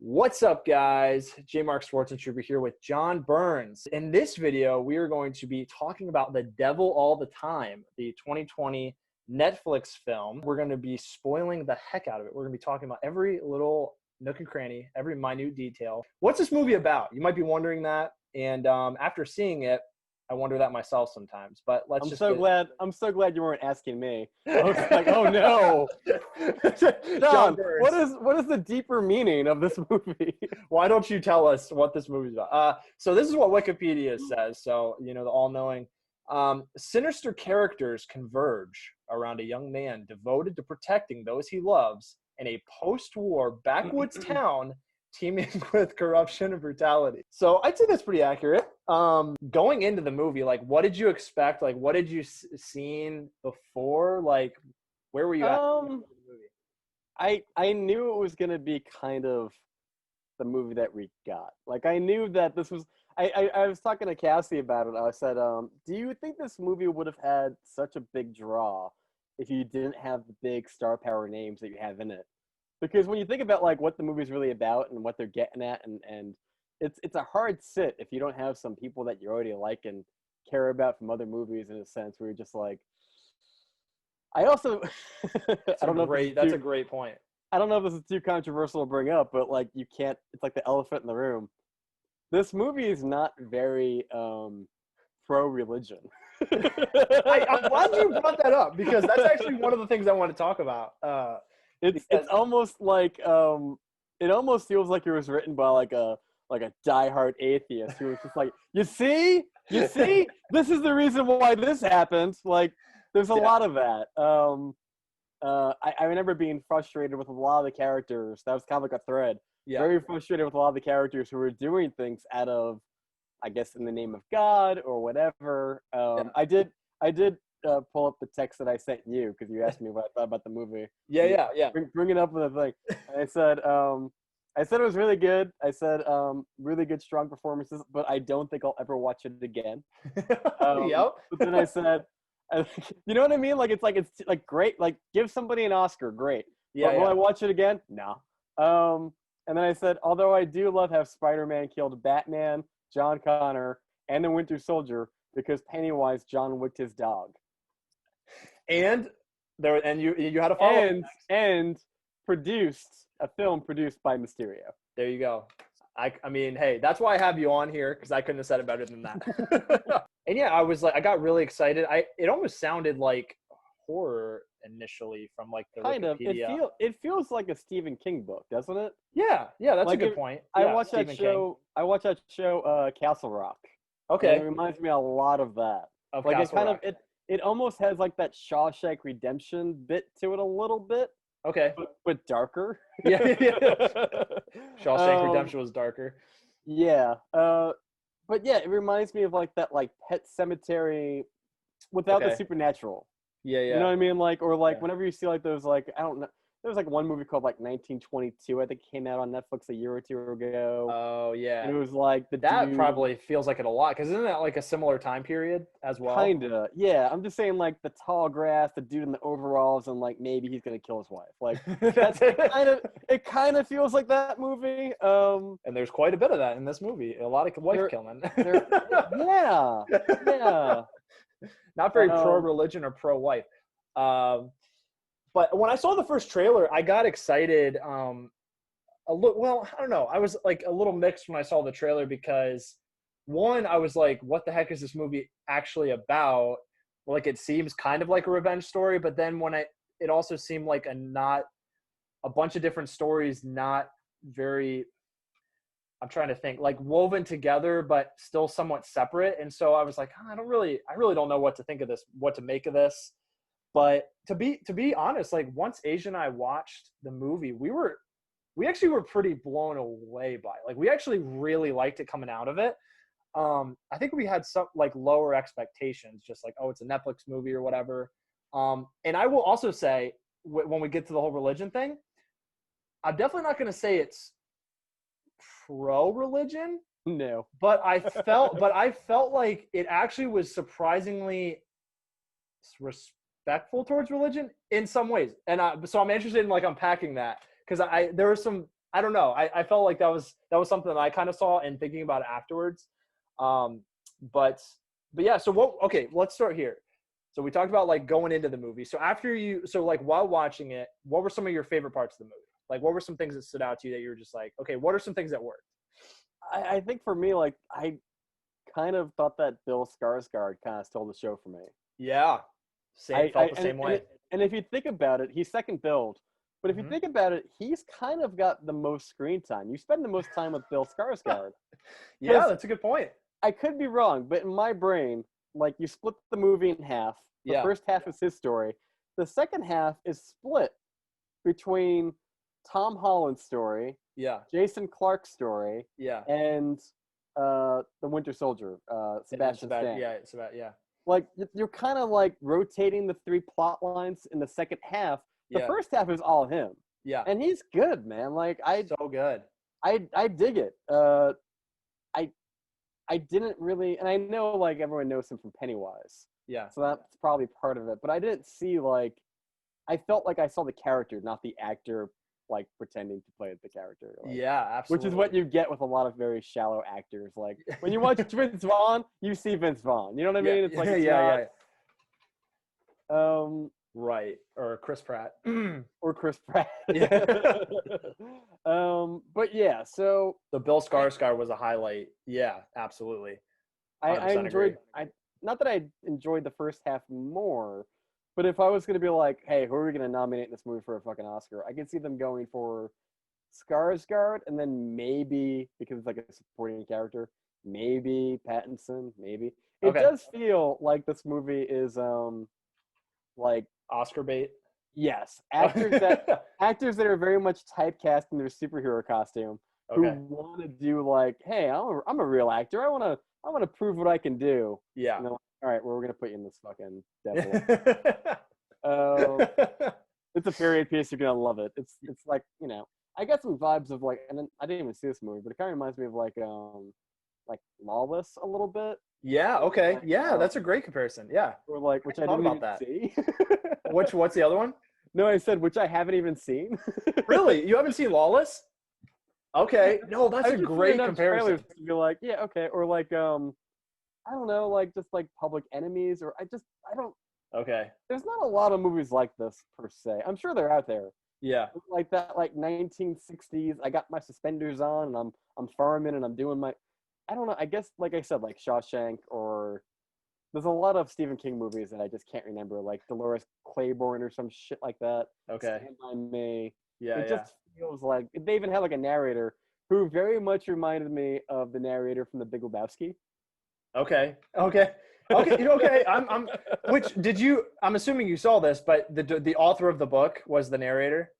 What's up, guys? J. Mark Sports and Trooper here with Jon Burns. In this video, we are going to be talking about The Devil All the Time, the 2020 Netflix film. We're going to be spoiling the heck out of it. We're going to be talking about every little nook and cranny, every minute detail. What's this movie about? You might be wondering that. And after seeing it, I wonder that myself sometimes. But I'm so glad you weren't asking me. I was like, oh no. Jon, what is the deeper meaning of this movie? Why don't you tell us what this movie's about? So this is what Wikipedia says. So, the all-knowing. Sinister characters converge around a young man devoted to protecting those he loves in a post-war backwoods town teeming with corruption and brutality. So I'd say that's pretty accurate. Going into the movie, what did you expect? What did you seen before? Where were you at? I knew it was going to be kind of the movie that we got. I knew that this was, I was talking to Cassie about it. I said, do you think this movie would have had such a big draw if you didn't have the big star power names that you have in it? Because when you think about what the movie's really about and what they're getting at, and it's a hard sit if you don't have some people that you already like and care about from other movies, in a sense where you're just I also that's a great point. I don't know if this is too controversial to bring up, but you can't, it's like the elephant in the room. This movie is not very pro-religion. I'm glad you brought that up, because that's actually one of the things I want to talk about. It's almost like it almost feels like it was written by a diehard atheist who was just you see, this is the reason why this happened. There's a lot of that. I remember being frustrated with a lot of the characters. That was kind of like a thread. Yeah. Very frustrated with a lot of the characters who were doing things out of, I guess, in the name of God or whatever. I did pull up the text that I sent you because you asked me what I thought about the movie. Yeah. Bring it up with a thing. And I said it was really good. I said really good, strong performances, but I don't think I'll ever watch it again. Yep. But then I said, you know what I mean? It's great. Give somebody an Oscar, great. Yeah. But will I watch it again? No. And then I said, although I do love how Spider-Man killed Batman, John Connor, and the Winter Soldier because Pennywise John wicked his dog. And you had a follow-up and produced a film produced by Mysterio. There you go. I mean, hey, that's why I have you on here, because I couldn't have said it better than that. And yeah, I got really excited. It almost sounded like horror initially from the kind Wikipedia. Of. It feels like a Stephen King book, doesn't it? Yeah, that's a good point. I watched that show, Castle Rock. Okay. It reminds me a lot of that. It almost has that Shawshank Redemption bit to it a little bit. Okay. But darker. Yeah. Shawshank Redemption was darker. Yeah. But yeah, it reminds me of that Pet Sematary without the supernatural. Yeah. You know what I mean? Whenever you see those I don't know. There was one movie called 1922. I think it came out on Netflix a year or two ago. Oh yeah. And it was that dude, probably feels like it a lot, because isn't that a similar time period as well? Kinda. Yeah. I'm just saying the tall grass, the dude in the overalls, and maybe he's gonna kill his wife. It kind of feels like that movie. And there's quite a bit of that in this movie. A lot of wife killing. Yeah. Not very pro-religion or pro-wife. But when I saw the first trailer, I got excited. I don't know. I was a little mixed when I saw the trailer, because one, I was what the heck is this movie actually about? It seems kind of like a revenge story, but then when it also seemed like a bunch of different stories, not very, I'm trying to think, woven together, but still somewhat separate. And so I was I really don't know what to think of this, what to make of this. But to be honest, once Asia and I watched the movie, we actually were pretty blown away by it. We actually really liked it coming out of it. I think we had some lower expectations, just oh, it's a Netflix movie or whatever. And I will also say, when we get to the whole religion thing, I'm definitely not going to say it's pro-religion. No. But I felt like it actually was surprisingly respectful towards religion in some ways. And so I'm interested in unpacking that, because there were some I don't know. I felt like that was something that I kind of saw and thinking about it afterwards. But yeah. So okay, let's start here. So we talked about like going into the movie. So like while watching it, what were some of your favorite parts of the movie? Like what were some things that stood out to you that you were just like, okay, what are some things that worked? I think for me, like I kind of thought that Bill Skarsgård kind of stole the show for me. Yeah, felt the same way. And if you think about it, he's second billed. But if you think about it, he's kind of got the most screen time. You spend the most time with Bill Skarsgård. Yeah, that's a good point. I could be wrong, but in my brain, like you split the movie in half. The first half is his story. The second half is split between Tom Holland's story, Jason Clarke's story, and the Winter Soldier, Sebastian Stan. Yeah. Like you're kind of like rotating the three plot lines in the second half. The first half is all him. Yeah. And he's good, man. Like so good. I dig it. I didn't really, and I know like everyone knows him from Pennywise. Yeah. So that's probably part of it. But I didn't see like, I felt like I saw the character, not the actor like pretending to play the character. Like, yeah, absolutely. Which is what you get with a lot of very shallow actors. Like when you watch Vince Vaughn, you see Vince Vaughn. You know what I mean? It's like right. Or Chris Pratt. Or Chris Pratt. Yeah. But yeah, so Bill Skarsgård was a highlight. Yeah, absolutely. I enjoyed not that I enjoyed the first half more, but if I was gonna be like, hey, who are we gonna nominate in this movie for a fucking Oscar? I could see them going for Skarsgård, and then maybe because it's like a supporting character, maybe Pattinson, maybe. It does feel like this movie is like Oscar bait. Yes, actors that are very much typecast in their superhero costume, who want to do like, hey, I'm a real actor. I want to prove what I can do. Yeah. And like, all right, well, we're gonna put you in this fucking devil. It's a period piece. You're gonna love it. It's like, you know, I got some vibes of like, and then I didn't even see this movie, but it kind of reminds me of like Lawless a little bit. Yeah. Okay. Like, yeah, that's a great comparison. Yeah. Or like, which I didn't even see. What's the other one? No, I said which I haven't even seen. Really? You haven't seen Lawless? Okay. No, that's a great comparison. To be like, yeah, okay, or like I don't know, like just like Public Enemies, or I don't. Okay. There's not a lot of movies like this per se. I'm sure they're out there. Yeah. Like that, like 1960s. I got my suspenders on, and I'm farming, and I'm doing my. I don't know. I guess, like I said, like Shawshank, or there's a lot of Stephen King movies that I just can't remember, like Dolores Claiborne or some shit like that. Okay. Stand By Me. Yeah. It just feels like they even had like a narrator who very much reminded me of the narrator from The Big Lebowski. Okay. I'm assuming you saw this, but the author of the book was the narrator.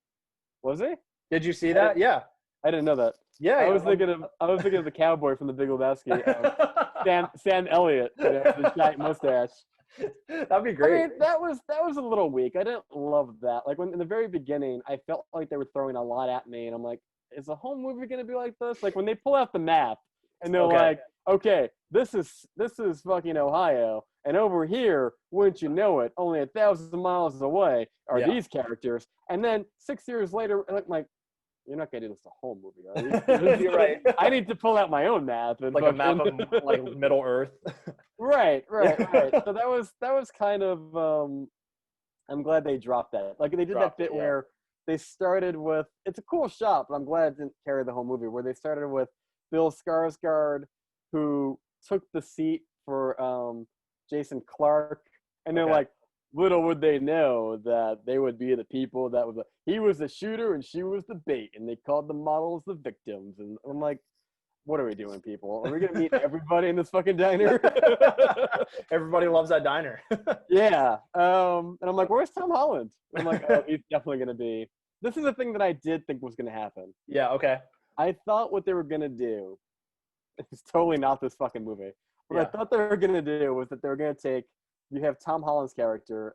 Was he? Did you see that? Yeah. I didn't know that. Yeah. I was thinking of the cowboy from The Big Lebowski, Sam Elliott, the giant mustache. That'd be great. I mean, that was a little weak. I didn't love that. Like when in the very beginning, I felt like they were throwing a lot at me, and I'm like, is the whole movie gonna be like this? Like when they pull out the map and they're like, okay, this is fucking Ohio, and over here, wouldn't you know it, only 1,000 miles away are these characters, and then 6 years later, I'm like, you're not gonna do this the whole movie, are you? You're right. I need to pull out my own map and like a map of like Middle Earth. Right. So that was kind of. I'm glad they dropped that. Like they did that bit where they started with. It's a cool shot, but I'm glad it didn't carry the whole movie. Where they started with Bill Skarsgård, who took the seat for Jason Clarke, and they're like, little would they know that they would be the people that was he was the shooter and she was the bait, and they called the models the victims. And I'm like, what are we doing, people? Are we gonna meet everybody in this fucking diner? Everybody loves that diner. Yeah. And I'm like, where's Tom Holland? I'm like, oh, he's definitely gonna be. This is the thing that I did think was gonna happen. Yeah. Okay. I thought what they were gonna do. It's totally not this fucking movie. What I thought they were gonna do was that they were gonna take. You have Tom Holland's character,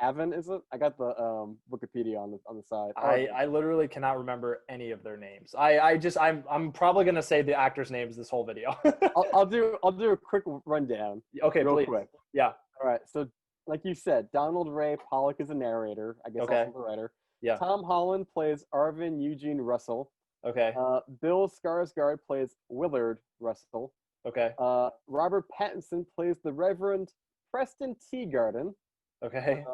Avon, is it? I got the Wikipedia on the side. I literally cannot remember any of their names. I'm probably gonna say the actors' names this whole video. I'll do a quick rundown. Okay, real please. Quick. Yeah. All right. So, like you said, Donald Ray Pollock is a narrator. I guess also the writer. Yeah. Tom Holland plays Arvin Eugene Russell. Okay. Bill Skarsgård plays Willard Russell. Okay. Robert Pattinson plays the Reverend Preston Teagarden. Okay.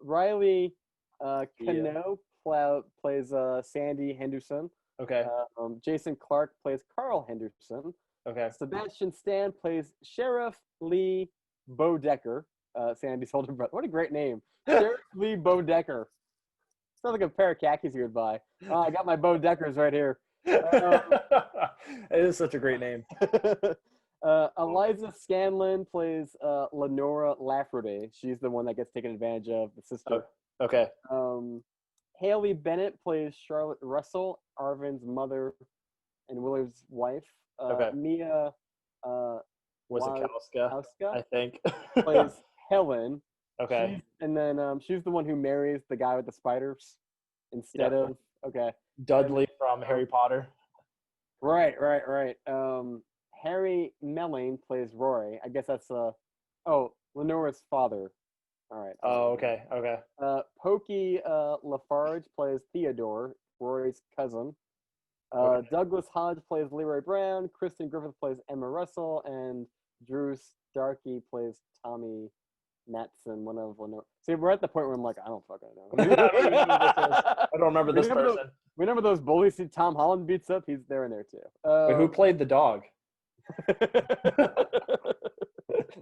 Riley Yeah. Keough plays Sandy Henderson. Okay. Jason Clarke plays Carl Henderson. Okay. Sebastian Stan plays Sheriff Lee Bodecker, Sandy's older brother. What a great name. Sheriff Lee Bodecker. Sounds like a pair of khakis you would buy. Oh, I got my Bodeckers right here. It is such a great name. Eliza Scanlen plays Lenora Lafferty. She's the one that gets taken advantage of, the sister. Okay. Haley Bennett plays Charlotte Russell, Arvin's mother and Willard's wife. Okay. Mia Wasikowska, I think. plays Helen. Okay. And then she's the one who marries the guy with the spiders instead of Dudley from Harry Potter. Right. Harry Melling plays Rory. I guess that's Lenora's father. All right. Oh, okay. Pokey Lafarge plays Theodore, Rory's cousin. Douglas Hodge plays Leroy Brown. Kristen Griffith plays Emma Russell, and Drew Starkey plays Tommy Matson, one of Lenore. See, we're at the point where I'm like, I don't fucking know. I don't remember this person. Remember those bullies who Tom Holland beats up? He's there in there too. Wait, who played the dog?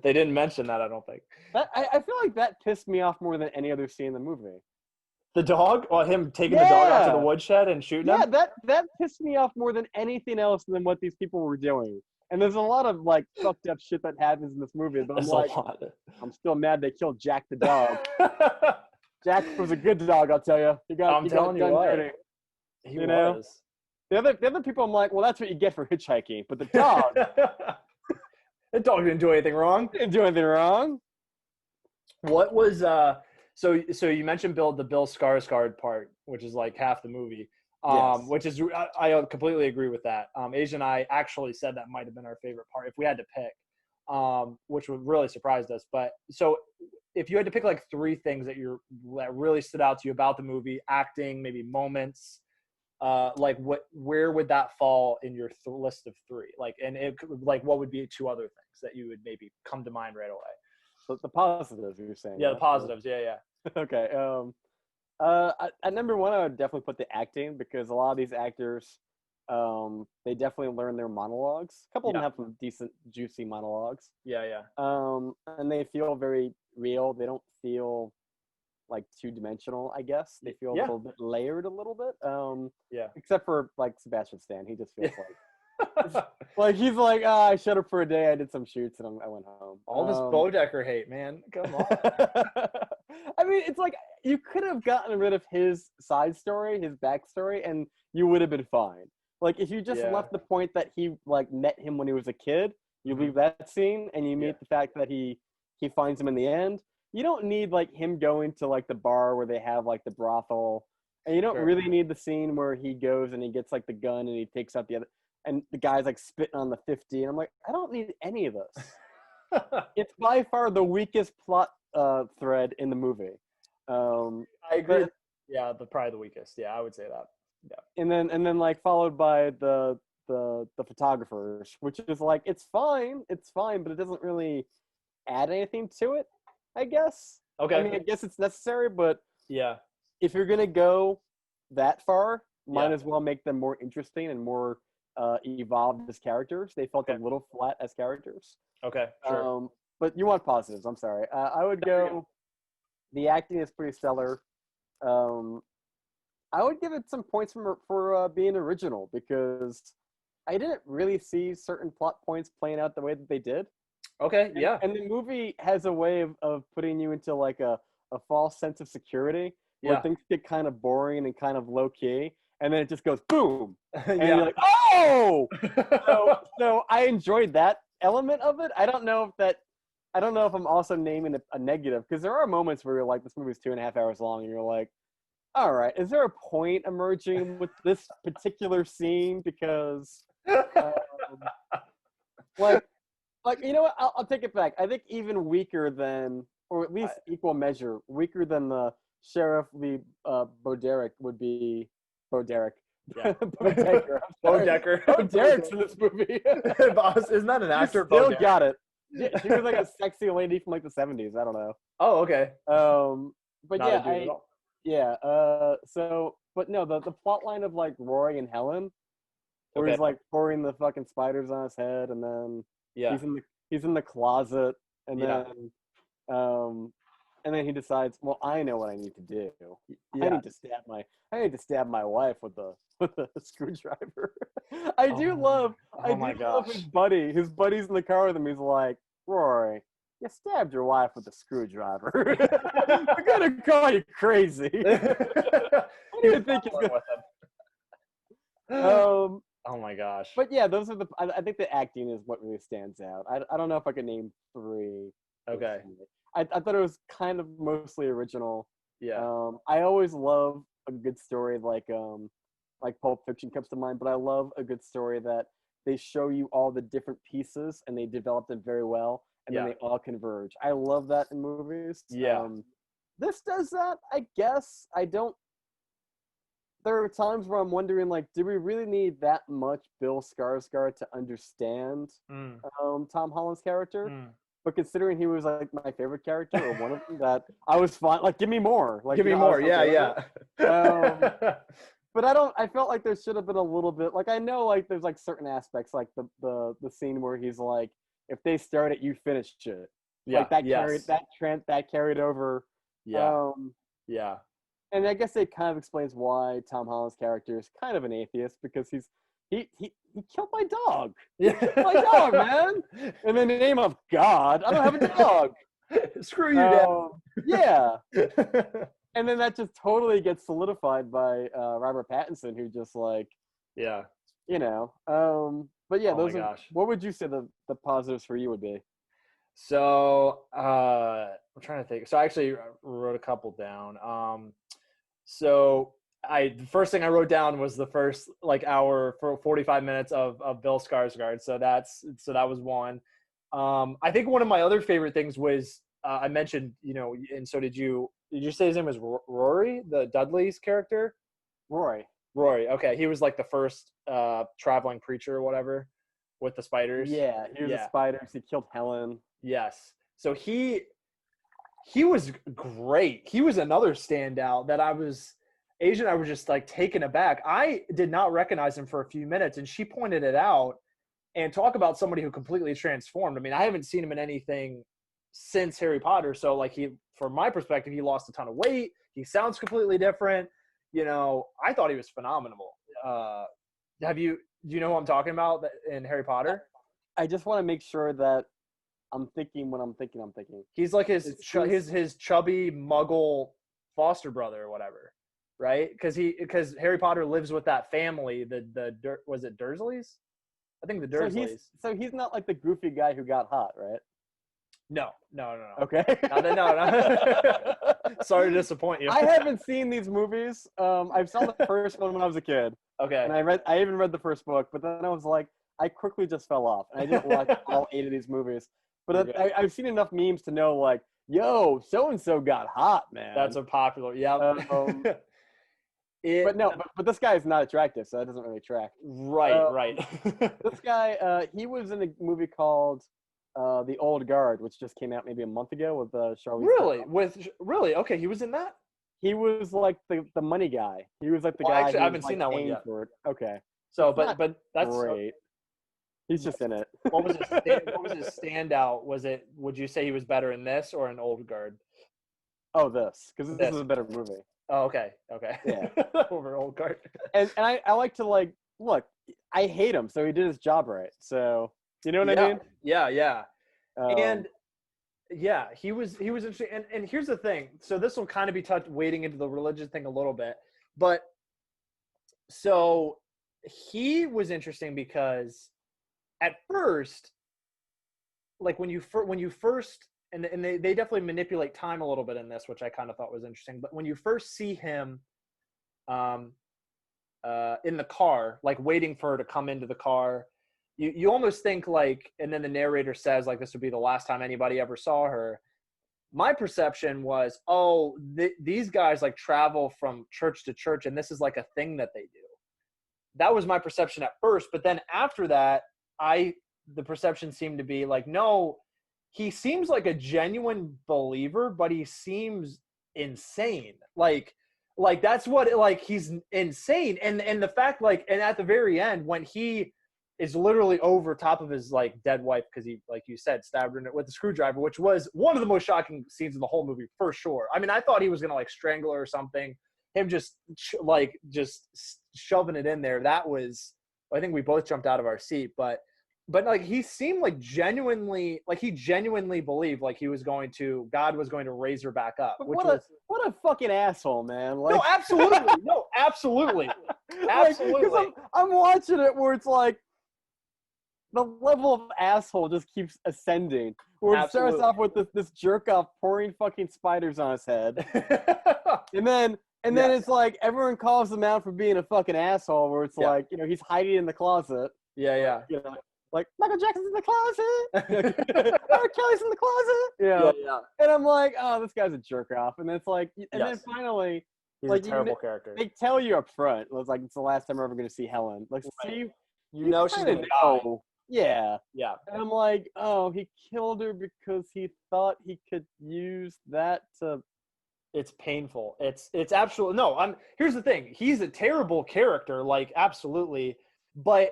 They didn't mention that, I don't think. I feel like that pissed me off more than any other scene in the movie. The dog? Well, him taking the dog out to the woodshed and shooting him? Yeah, that pissed me off more than anything else than what these people were doing. And there's a lot of like fucked up shit that happens in this movie, but I'm still mad they killed Jack the dog. Jack was a good dog, I'll tell you. I'm telling you what. He was. The other people, I'm like, well, that's what you get for hitchhiking. But the dog, the dog didn't do anything wrong. Didn't do anything wrong. What was So you mentioned the Bill Skarsgård part, which is like half the movie. Yes. Which is I completely agree with that. Asia and I actually said that might have been our favorite part if we had to pick, which would really surprised us. But so if you had to pick like three things that really stood out to you about the movie, acting, maybe moments, where would that fall in your list of three? What would be two other things that you would maybe come to mind right away? So the positives you're saying. Yeah, the positives. Yeah. Okay. At number one, I would definitely put the acting, because a lot of these actors, they definitely learn their monologues. A couple of them have some decent, juicy monologues. Yeah. And they feel very real. They don't feel like two-dimensional, I guess. They feel a little bit layered a little bit. Except for like Sebastian Stan. He just feels like he's like, I shut up for a day. I did some shoots and I went home. All this Bodecker hate, man. Come on. I mean, it's like you could have gotten rid of his side story, his backstory, and you would have been fine. Like if you just left the point that he like met him when he was a kid, you leave that scene and you meet the fact that he finds him in the end. You don't need like him going to like the bar where they have like the brothel, and you don't really need the scene where he goes and he gets like the gun and he takes out the other. And the guy's like spitting on the 50. And I'm like, I don't need any of this. It's by far the weakest plot thread in the movie. I agree. Probably the weakest. Yeah, I would say that. Yeah. And then like followed by the photographers, which is like, it's fine, but it doesn't really add anything to it, I guess. Okay. I mean, I guess it's necessary, but yeah, if you're going to go that far, might as well make them more interesting and more evolved as characters. They felt a little flat as characters. Okay, sure. But you want positives. I'm sorry. I would go. The acting is pretty stellar. I would give it some points for being original, because I didn't really see certain plot points playing out the way that they did. Okay, And the movie has a way of putting you into like a false sense of security where things get kind of boring and kind of low key. And then it just goes boom, and you're like, oh! so I enjoyed that element of it. I don't know if I'm also naming a negative, because there are moments where you're like, this movie's 2.5 hours long, and you're like, all right, is there a point emerging with this particular scene? Because, like you know what? I'll take it back. I think even weaker than, or at least equal measure, weaker than the Sheriff Lee Bodecker would be Yeah. Bo Decker. Bo Decker. Bo Derek's in this movie. Isn't that an actor? Still got it. Yeah, she was like a sexy lady from like the 70s. I don't know. Oh, okay. But Not yeah, a dude at all. yeah. But no, the plot line of like Rory and Helen, where he's like pouring the fucking spiders on his head, and then he's in the closet, and then he decides, well, I know what I need to do. I need to stab my wife with a screwdriver. I do love his buddy. His buddy's in the car with him. He's like, Rory, you stabbed your wife with a screwdriver. We're gonna call you crazy. I don't even think he's gonna. Oh my gosh. But yeah, those are I think the acting is what really stands out. I don't know if I could name 3. Okay. I thought it was kind of mostly original. Yeah. I always love a good story like Pulp Fiction comes to mind, but I love a good story that they show you all the different pieces and they develop them very well, and then they all converge. I love that in movies. Yeah. This does that, I guess. There are times where I'm wondering, like, do we really need that much Bill Skarsgård to understand Tom Holland's character? But considering he was like my favorite character or one of them, that I was fine. Like, give me more. Like, give me more. Yeah. But I felt like there should have been a little bit. Like, I know, like, there's like certain aspects, like the scene where he's like, if they start it, you finish it. Yeah. Like that carried over. Yeah. And I guess it kind of explains why Tom Holland's character is kind of an atheist, because he killed my dog. Yeah. My dog, man. And in the name of God, I don't have a dog. Screw you, Dad. Yeah. And then that just totally gets solidified by Robert Pattinson, who just like, you know. But yeah, what would you say the positives for you would be? So I'm trying to think. So I actually wrote a couple down. So the first thing I wrote down was the first like hour for 45 minutes of Bill Skarsgård. So that was one. I think one of my other favorite things was I mentioned, and so did you. Did you say his name was Rory, the Dudley's character? Rory. Okay, he was like the first traveling preacher or whatever with the spiders. Yeah, he was the spiders. He killed Helen. Yes. So he was great. He was another standout that Asia and I were just like taken aback. I did not recognize him for a few minutes, and she pointed it out. And talk about somebody who completely transformed. I mean, I haven't seen him in anything since Harry Potter. So like from my perspective, he lost a ton of weight. He sounds completely different. I thought he was phenomenal. Do you know who I'm talking about in Harry Potter? I just want to make sure that I'm thinking when I'm thinking. He's like his chubby Muggle foster brother or whatever, right? Because Harry Potter lives with that family. Was it Dursleys? I think the Dursleys. So he's not like the goofy guy who got hot, right? No. Okay. No. Sorry to disappoint you. I haven't seen these movies. I saw the first one when I was a kid. Okay. And I even read the first book, but then I was like, I quickly just fell off, and I didn't watch all 8 of these movies. But I've seen enough memes to know, like, yo, so and so got hot, man. That's a popular. Yeah. But this guy is not attractive, so that doesn't really track. Right. This guy, he was in a movie called The Old Guard, which just came out maybe a month ago with Charlize. Really? Okay, he was in that? He was like the money guy. He was like the guy. Actually, I haven't seen that one yet. Okay. So, but that's great. He's just in it. What was his standout? Would you say he was better in this or in Old Guard? Oh, this, because this is a better movie. Oh, okay. Yeah. Over Old Guard. And I like to look. I hate him, so he did his job right. So you know what I mean? Yeah. And yeah, he was interesting. And here's the thing. So this will kind of be wading into the religion thing a little bit, but so he was interesting because at first, like when you first. And they definitely manipulate time a little bit in this, which I kind of thought was interesting. But when you first see him in the car, like waiting for her to come into the car, you almost think like, and then the narrator says like this would be the last time anybody ever saw her. My perception was, these guys like travel from church to church, and this is like a thing that they do. that was my perception at first. But then after that, the perception seemed to be like, no, he seems like a genuine believer, but he seems insane. Like that's what, like, he's insane. And the fact, like, and at the very end when he is literally over top of his like dead wife, because he, like you said, stabbed her with a screwdriver, which was one of the most shocking scenes in the whole movie for sure. I mean, I thought he was gonna like strangle her or something. Him just shoving it in there, that was, I think we both jumped out of our seat. But like he seemed like genuinely, like he genuinely believed like God was going to raise her back up. What a fucking asshole, man! Like, no, absolutely. Absolutely. Like, I'm watching it where it's like the level of asshole just keeps ascending. Where it starts off with this jerk off pouring fucking spiders on his head, and then it's like everyone calls him out for being a fucking asshole. Where it's like, you know, he's hiding in the closet. Yeah. You know, like Michael Jackson's in the closet, R. Kelly's in the closet. Yeah. And I'm like, oh, this guy's a jerk off. And it's like, and then finally, he's like, a terrible character. They tell you up front, it was like, it's the last time we're ever going to see Helen. Like, right. You know she's going to die. Yeah. And I'm like, oh, he killed her because he thought he could use that to. It's painful. It's absolutely no. Here's the thing. He's a terrible character, like, absolutely, but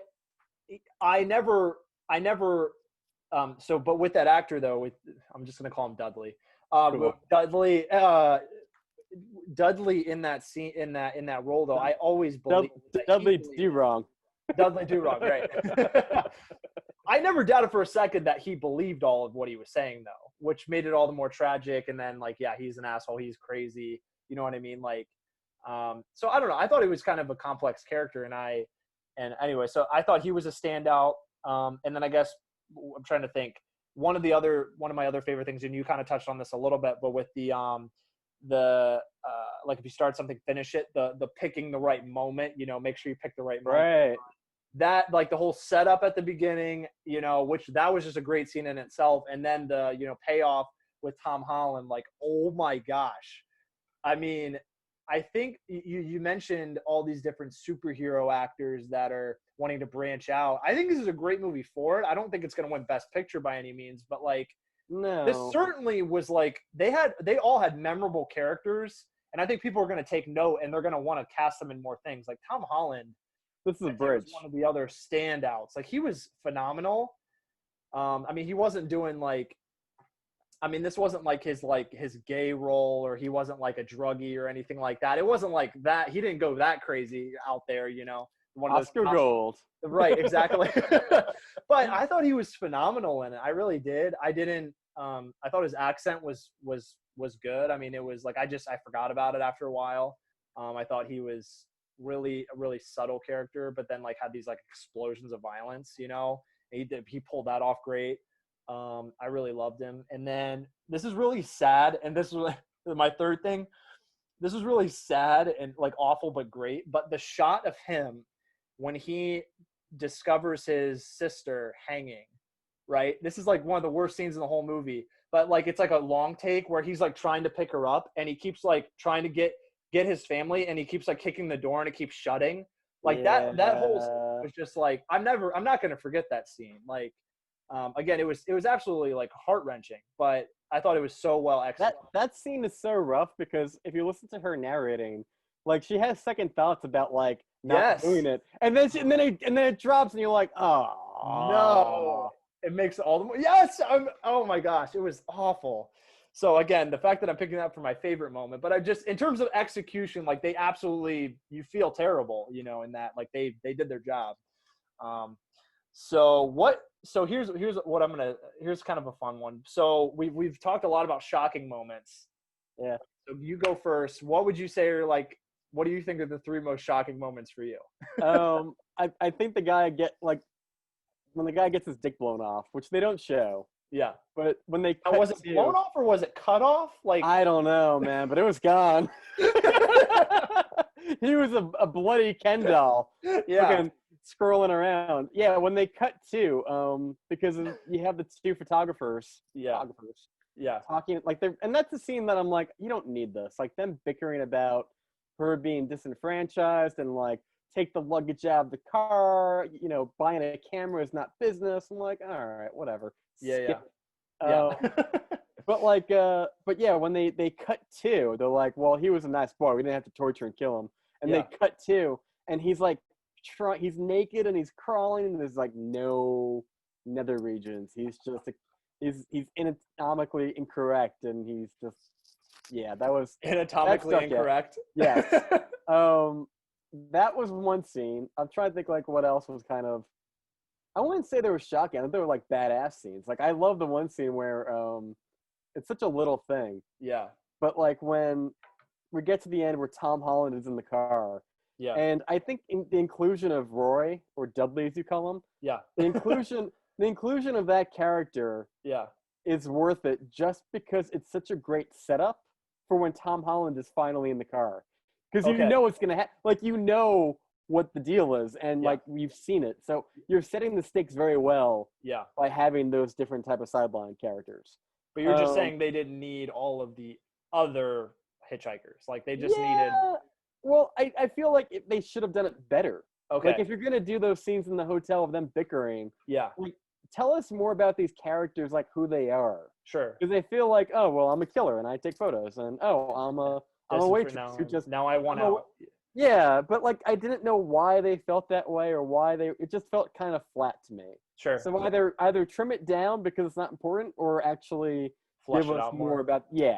I never. But with that actor though, I'm just gonna call him Dudley. Cool. Dudley in that scene, in that role though, I always believe Dudley do wrong. Dudley do wrong, right? I never doubted for a second that he believed all of what he was saying though, which made it all the more tragic. And then, like, yeah, he's an asshole. He's crazy. You know what I mean? Like, so I don't know. I thought he was kind of a complex character, and anyway, so I thought he was a standout. And then I guess I'm trying to think, one of my other favorite things, and you kind of touched on this a little bit, but with the like, if you start something, finish it, the picking the right moment, you know, make sure you pick the right moment. Right. That, like, the whole setup at the beginning, you know, which that was just a great scene in itself. And then the, you know, payoff with Tom Holland, like, oh my gosh. I mean, I think you mentioned all these different superhero actors that are wanting to branch out. I think this is a great movie for it. I don't think it's going to win Best Picture by any means, but, like, no, this certainly was, like, they all had memorable characters, and I think people are going to take note and they're going to want to cast them in more things. Like Tom Holland, this is a bridge. One of the other standouts. Like, he was phenomenal. I mean, he wasn't doing like, I mean, this wasn't like his gay role, or he wasn't like a druggie or anything like that. It wasn't like that. He didn't go that crazy out there, you know. Oscar Gold. Right, exactly. But I thought he was phenomenal in it. I really did. I thought his accent was good. I mean, it was like, I forgot about it after a while. I thought he was really a really subtle character, but then, like, had these, like, explosions of violence, you know. He pulled that off great. I really loved him. And then this is really sad, and this was my third thing. This is really sad and, like, awful but great. But the shot of him when he discovers his sister hanging, right? This is, like, one of the worst scenes in the whole movie. But, like, it's like a long take where he's, like, trying to pick her up, and he keeps, like, trying to get his family, and he keeps, like, kicking the door, and it keeps shutting. Like, that whole scene was just like, I'm not gonna forget that scene. Like, again, it was absolutely, like, heart-wrenching, but I thought it was so well executed. That scene is so rough because if you listen to her narrating, like, she has second thoughts about, like, not doing it, and then it drops, and you're like, oh no, it makes all the more. Yes, oh my gosh, it was awful. So again, the fact that I'm picking that for my favorite moment, but I just, in terms of execution, like, they absolutely, you feel terrible, you know, in that, like, they did their job. So here's what here's kind of a fun one. So we've talked a lot about shocking moments. Yeah. So you go first. What would you say are, like, what do you think are the three most shocking moments for you? I think when the guy gets his dick blown off, which they don't show. Yeah. But when they was it blown off or was it cut off? Like, I don't know, man, but it was gone. He was a bloody Ken doll. Yeah. Scrolling around. Yeah, when they cut to, because you have the two photographers. Yeah. Talking, like, and that's the scene that I'm like, you don't need this. Like, them bickering about her being disenfranchised and, like, take the luggage out of the car. You know, buying a camera is not business. I'm like, all right, whatever. Yeah. But like, but yeah, when they cut to, they're like, well, he was a nice boy. We didn't have to torture and kill him. And they cut to, and he's like, he's naked and he's crawling, and there's like no nether regions. He's just he's anatomically incorrect, and he's just that was anatomically incorrect. Yes. That was one scene. I'm trying to think like what else was kind of. I wouldn't say they were shocking. I think they were like badass scenes. Like I love the one scene where it's such a little thing. Yeah. But like when we get to the end where Tom Holland is in the car. Yeah. And I think the inclusion of Roy, or Dudley as you call him. Yeah. The inclusion of that character. Yeah. Is worth it just because it's such a great setup for when Tom Holland is finally in the car. Because you know what's gonna happen. Like you know what the deal is, and like we've seen it. So you're setting the stakes very well. Yeah. By having those different type of sideline characters. But you're just saying they didn't need all of the other hitchhikers. Like they just needed. Well, I feel like they should have done it better. Okay. Like if you're gonna do those scenes in the hotel of them bickering. Yeah. Like, tell us more about these characters, like who they are. Sure. Because they feel like, oh well, I'm a killer and I take photos, and I'm a waitress who just now I want out. Yeah, but like I didn't know why they felt that way or why it just felt kind of flat to me. Sure. So either trim it down because it's not important, or actually flesh give it us out more about yeah.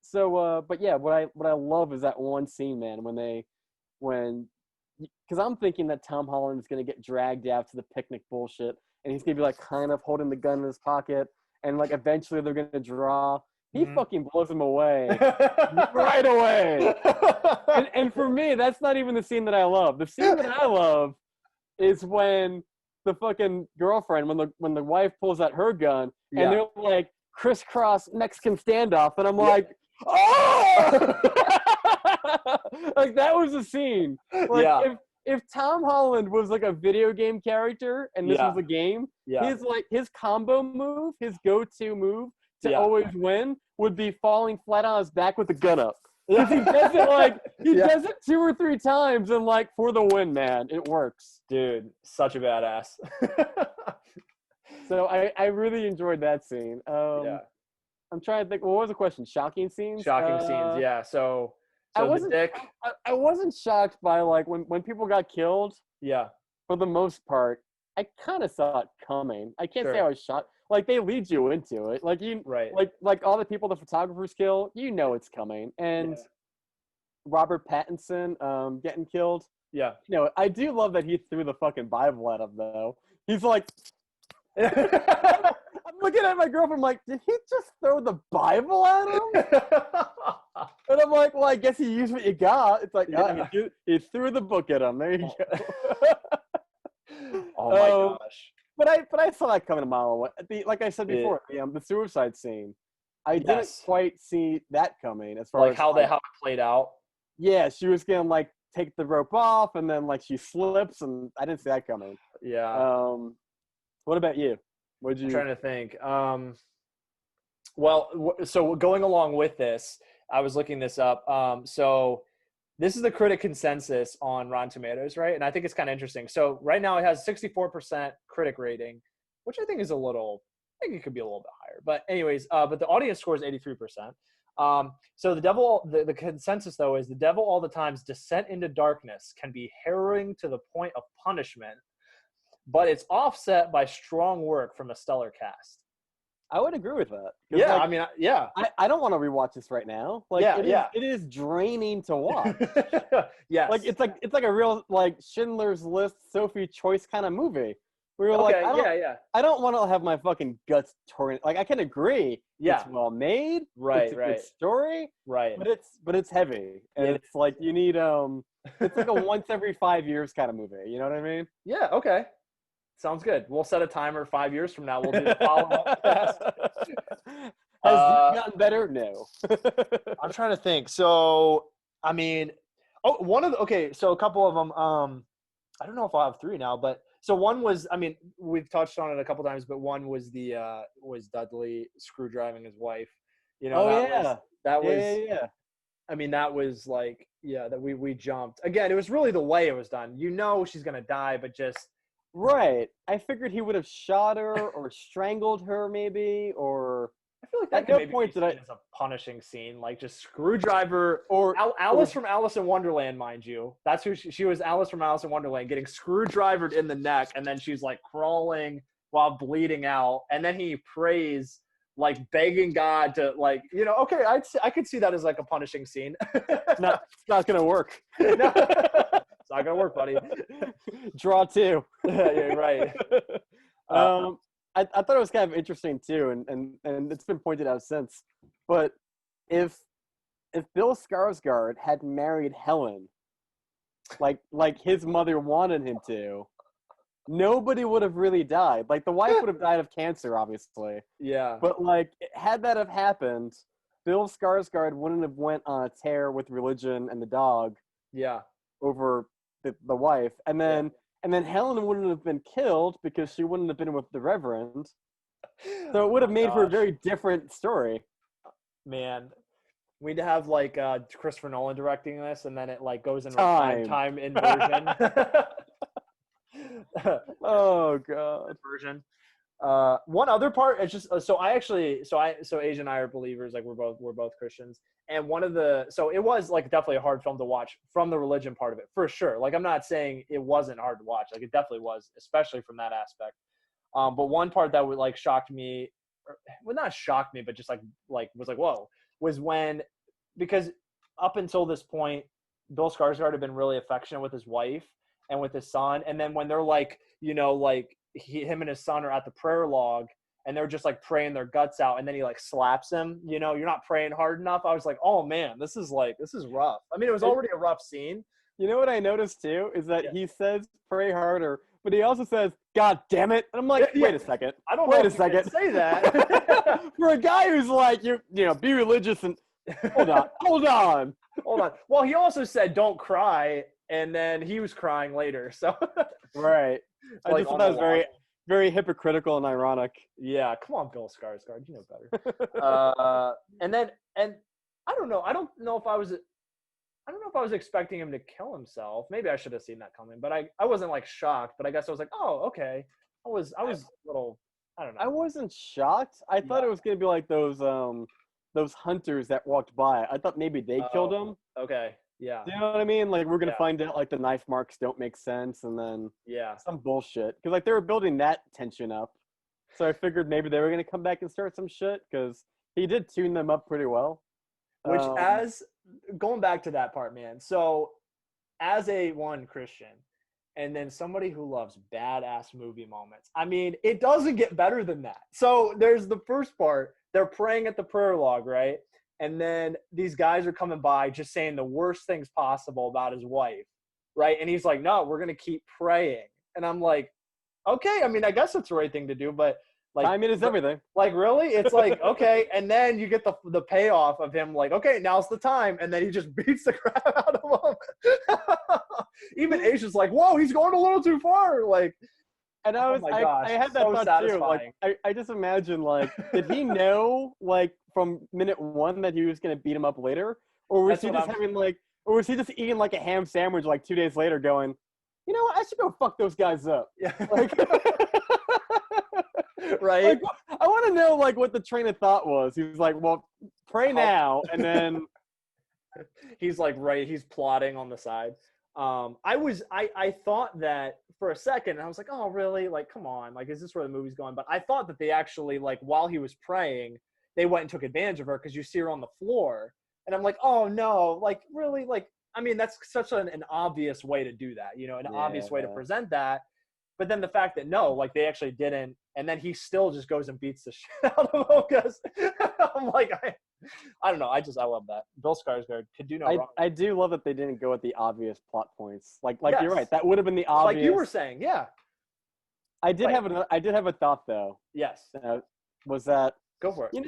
So but yeah, what I love is that one scene, man, when because I'm thinking that Tom Holland is gonna get dragged out to the picnic bullshit, and he's gonna be like kind of holding the gun in his pocket, and like eventually they're gonna draw. He fucking blows him away right away. And for me, that's not even the scene that I love. The scene that I love is when the fucking girlfriend, when the wife pulls out her gun, and they're like crisscross Mexican standoff, and I'm like, oh! Like that was the scene. Like if Tom Holland was like a video game character and this was a game, his combo move, his go-to move to always win would be falling flat on his back with the gun up. Because he does it like does it 2 or 3 times, and like for the win, man, it works. Dude, such a badass. So I really enjoyed that scene. I'm trying to think. What was the question? Shocking scenes. Shocking scenes. Yeah. So I wasn't shocked by like when people got killed. Yeah. For the most part, I kind of saw it coming. I can't say I was shocked. Like they lead you into it. Like like all the people the photographers kill, you know it's coming. And Robert Pattinson getting killed. Yeah. You know, I do love that he threw the fucking Bible at him though. He's like I'm looking at my girlfriend, I'm like, did he just throw the Bible at him? And I'm like, well, I guess he used what you got. It's like, he threw the book at him. There you go. Oh my gosh. But I saw that coming a mile away. Like I said before, the suicide scene. I didn't quite see that coming as far like as how it played out. Yeah, she was gonna like take the rope off, and then like she slips, and I didn't see that coming. Yeah. What about you? I'm trying to think. Well, so going along with this, I was looking this up. So this is the critic consensus on Rotten Tomatoes, right? And I think it's kind of interesting. So right now it has 64% critic rating, which I think is I think it could be a little bit higher. But anyways, but the audience score is 83%. So the consensus though is the devil all the time's descent into darkness can be harrowing to the point of punishment, but it's offset by strong work from a stellar cast. I would agree with that. Yeah, like, I mean, I don't want to rewatch this right now. Like, it is draining to watch. Yes. Like it's like a real like Schindler's List, Sophie Choice kind of movie. We were I don't want to have my fucking guts torn. Like I can agree. Yeah. It's well made. Right. It's a good story. Right. But it's heavy, and it's like you need it's like a once every 5 years kind of movie. You know what I mean? Yeah. Okay. Sounds good. We'll set a timer 5 years from now. We'll do the follow-up test. Has it gotten better? No. I'm trying to think. So, I mean, so a couple of them, I don't know if I'll have 3 now, but so one was, I mean, we've touched on it a couple times, but one was was Dudley screw driving his wife. You know, that was I mean, that was like, yeah, that we jumped. Again, it was really the way it was done. You know she's gonna die, but just Right. I figured he would have shot her or strangled her, maybe, or I feel like that at could no maybe point be did I. seen as a punishing scene, like just screwdriver. Or Alice from Alice in Wonderland, mind you. That's who she was. Alice from Alice in Wonderland, getting screwdrivered in the neck, and then she's like crawling while bleeding out, and then he prays, like begging God to, like, okay, I could see that as like a punishing scene. it's not gonna work. No, it's not gonna work, buddy. Draw two. Yeah, you're right. I thought it was kind of interesting too, and it's been pointed out since. But if Bill Skarsgård had married Helen, like his mother wanted him to, nobody would have really died. Like the wife would have died of cancer, obviously. Yeah. But like, had that have happened, Bill Skarsgård wouldn't have went on a tear with religion and the dog. Yeah. Over the wife, and then Helen wouldn't have been killed because she wouldn't have been with the Reverend. So it would have made for a very different story. Man, we'd have like Christopher Nolan directing this, and then it like goes in time inversion. Oh god. Version. One other part, it's just so Asia and I are believers, like we're both Christians, and so it was like definitely a hard film to watch from the religion part of it, for sure. Like I'm not saying it wasn't hard to watch, like it definitely was, especially from that aspect. But one part that would like shocked me, well, not shocked me, but just like was like whoa, was when, because up until this point, Bill Skarsgård had been really affectionate with his wife and with his son, and then when they're like, him and his son are at the prayer log and they're just like praying their guts out, and then he like slaps him, you're not praying hard enough. I was like, oh man, this is rough. I mean, it was already a rough scene. You know what I noticed too is that he says pray harder, but he also says God damn it, and I'm like, wait a second, I don't wait know a second, say that. for a guy who's like, be religious and hold on. Well, he also said don't cry, and then he was crying later, so right. I like just thought that was very, very hypocritical and ironic. Yeah, come on, Bill Skarsgård, you know better. And I don't know. I don't know if I was expecting him to kill himself. Maybe I should have seen that coming, but I wasn't like shocked. But I guess I was like, oh, okay. I was a little. I don't know. I wasn't shocked. I thought it was gonna be like those hunters that walked by. I thought maybe they killed him. Okay. Yeah. Do you know what I mean? Like we're gonna find out like the knife marks don't make sense, and then some bullshit, because like they were building that tension up. So I figured maybe they were gonna come back and start some shit, because he did tune them up pretty well. Which going back to that part, man. So as a Christian, and then somebody who loves badass movie moments, I mean, it doesn't get better than that. So there's the first part. They're praying at the prayer log, right? And then these guys are coming by just saying the worst things possible about his wife, right? And he's like, no, we're going to keep praying. And I'm like, okay, I mean, I guess it's the right thing to do, but like, timing is everything. Like, really? It's like, okay. And then you get the payoff of him like, okay, now's the time. And then he just beats the crap out of him. Even Asia's like, whoa, he's going a little too far. Like, and I had that thought satisfying. Too. Like, I just imagine, like, did he know, like, from minute one that he was going to beat him up later? Or was he just was he just eating, like, a ham sandwich, like, 2 days later going, you know what, I should go fuck those guys up. Yeah. Like, right? Like, I want to know, like, what the train of thought was. He was like, well, pray now, and then... He's, like, he's plotting on the side. I thought that for a second, I was like, oh, really? Like, come on. Like, is this where the movie's going? But I thought that they actually, like, while he was praying, they went and took advantage of her because you see her on the floor. And I'm like, oh, no. Like, really? Like, I mean, that's such an obvious way to do that, an obvious way to present that. But then the fact that, no, like, they actually didn't. And then he still just goes and beats the shit out of him because I'm like, I don't know. I love that. Bill Skarsgård could do no wrong. I do love that they didn't go at the obvious plot points. Like yes. You're right. That would have been the obvious. Like you were saying, yeah. I did have a thought though. Yes. Was that go for it?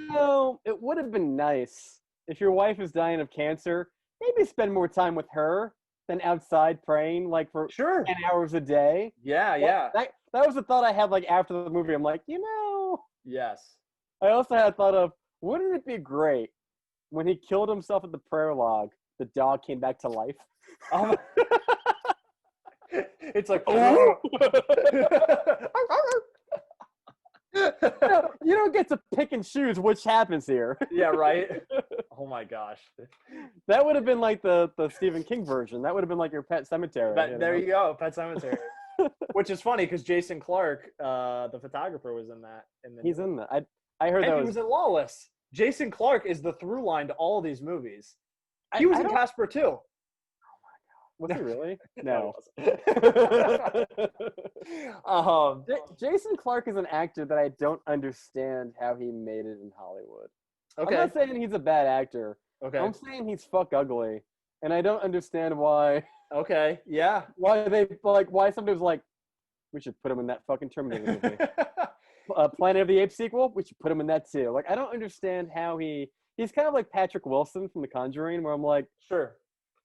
It would have been nice if your wife is dying of cancer. Maybe spend more time with her than outside praying, like for 10 hours a day. Yeah. That was the thought I had. Like after the movie, I'm like, Yes. I also had thought of, wouldn't it be great when he killed himself at the prayer log, the dog came back to life. Um, it's like, Oh. You don't get to pick and choose which happens here. Yeah, right. Oh my gosh. That would have been like the Stephen King version. That would have been like your Pet Cemetery. But there you go, Pet Cemetery. Which is funny because Jason Clarke, the photographer, was in that. He's in that. I heard and that he was in Lawless. Jason Clarke is the through line to all these movies. He was in Casper too. Was he really? No. Jason Clarke is an actor that I don't understand how he made it in Hollywood. Okay. I'm not saying he's a bad actor. Okay. I'm saying he's fuck ugly, and I don't understand why. Okay. Yeah. Why somebody was like, we should put him in that fucking Terminator movie. Planet of the Apes sequel, we should put him in that too. Like, I don't understand how he's kind of like Patrick Wilson from The Conjuring, where I'm like, sure.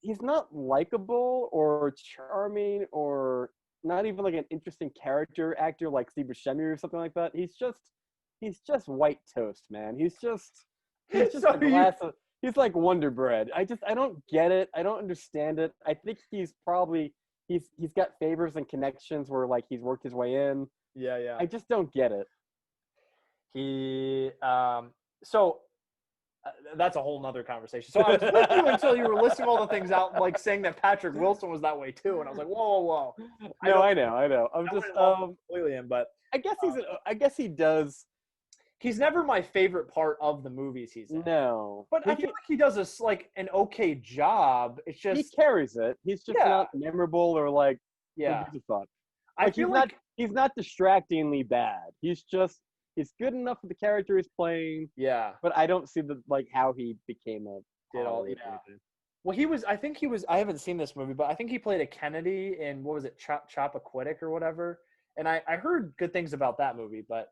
He's not likable or charming or not even like an interesting character actor like Steve Buscemi or something like that. He's just white toast, man. He's just a glass of, he's like Wonder Bread. I don't get it. I don't understand it. I think he's got favors and connections where like he's worked his way in. Yeah. I just don't get it. That's a whole nother conversation. So I was with you until you were listing all the things out, like saying that Patrick Wilson was that way too, and I was like, whoa. No, I know. I'm just completely in, but I guess he does. He's never my favorite part of the movies he's in. No, but I feel like he does an okay job. It's just he carries it. He's just not memorable or like fuck. I feel like he's not distractingly bad. He's good enough for the character he's playing. Yeah. But I don't see how he became Well, I haven't seen this movie, but I think he played a Kennedy in, what was it, Chappaquiddick or whatever. And I heard good things about that movie, but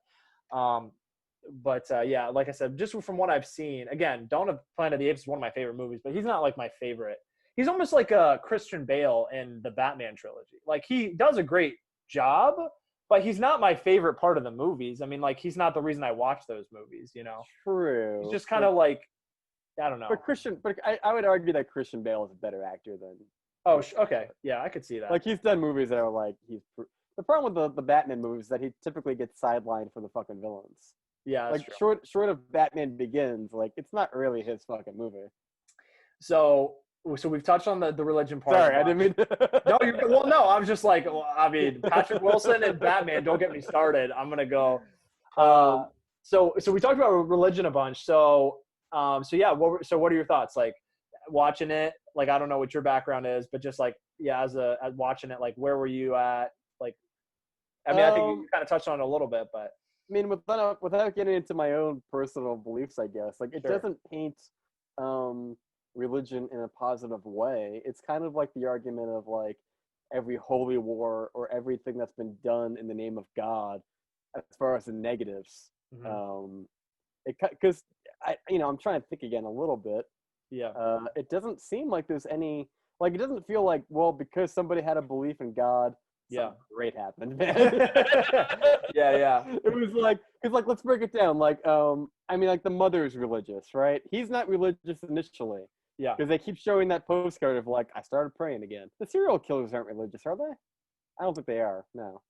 yeah, like I said, just from what I've seen, again, Dawn of Planet of the Apes is one of my favorite movies, but he's not like my favorite. He's almost like a Christian Bale in the Batman trilogy. Like, he does a great job, but he's not my favorite part of the movies. I mean, like, he's not the reason I watch those movies, you know? True. He's just kind of like, I don't know. But I would argue that Christian Bale is a better actor than. Oh, okay. Yeah, I could see that. Like, he's done movies that are like, the problem with the Batman movies is that he typically gets sidelined for the fucking villains. Yeah, that's true. Short of Batman Begins, like, it's not really his fucking movie. So we've touched on the religion part. Sorry, I didn't mean to. No, I was just like, Patrick Wilson and Batman, don't get me started. I'm going to go. So we talked about religion a bunch. So yeah, what are your thoughts? Like, watching it, like, I don't know what your background is, but just like, yeah, as watching it, like, where were you at? Like, I mean, I think you kind of touched on it a little bit, but. I mean, without getting into my own personal beliefs, I guess, like, it doesn't paint religion in a positive way. It's kind of like the argument of like every holy war or everything that's been done in the name of God, as far as the negatives. Mm-hmm. Because I'm trying to think again a little bit. Yeah. It doesn't seem like there's any, like, it doesn't feel like, well, because somebody had a belief in God, something great happened, man. Yeah. It was like, let's break it down. Like, I mean, like, the mother's religious, right? He's not religious initially. Yeah. Because they keep showing that postcard of like, I started praying again. The serial killers aren't religious, are they? I don't think they are. No.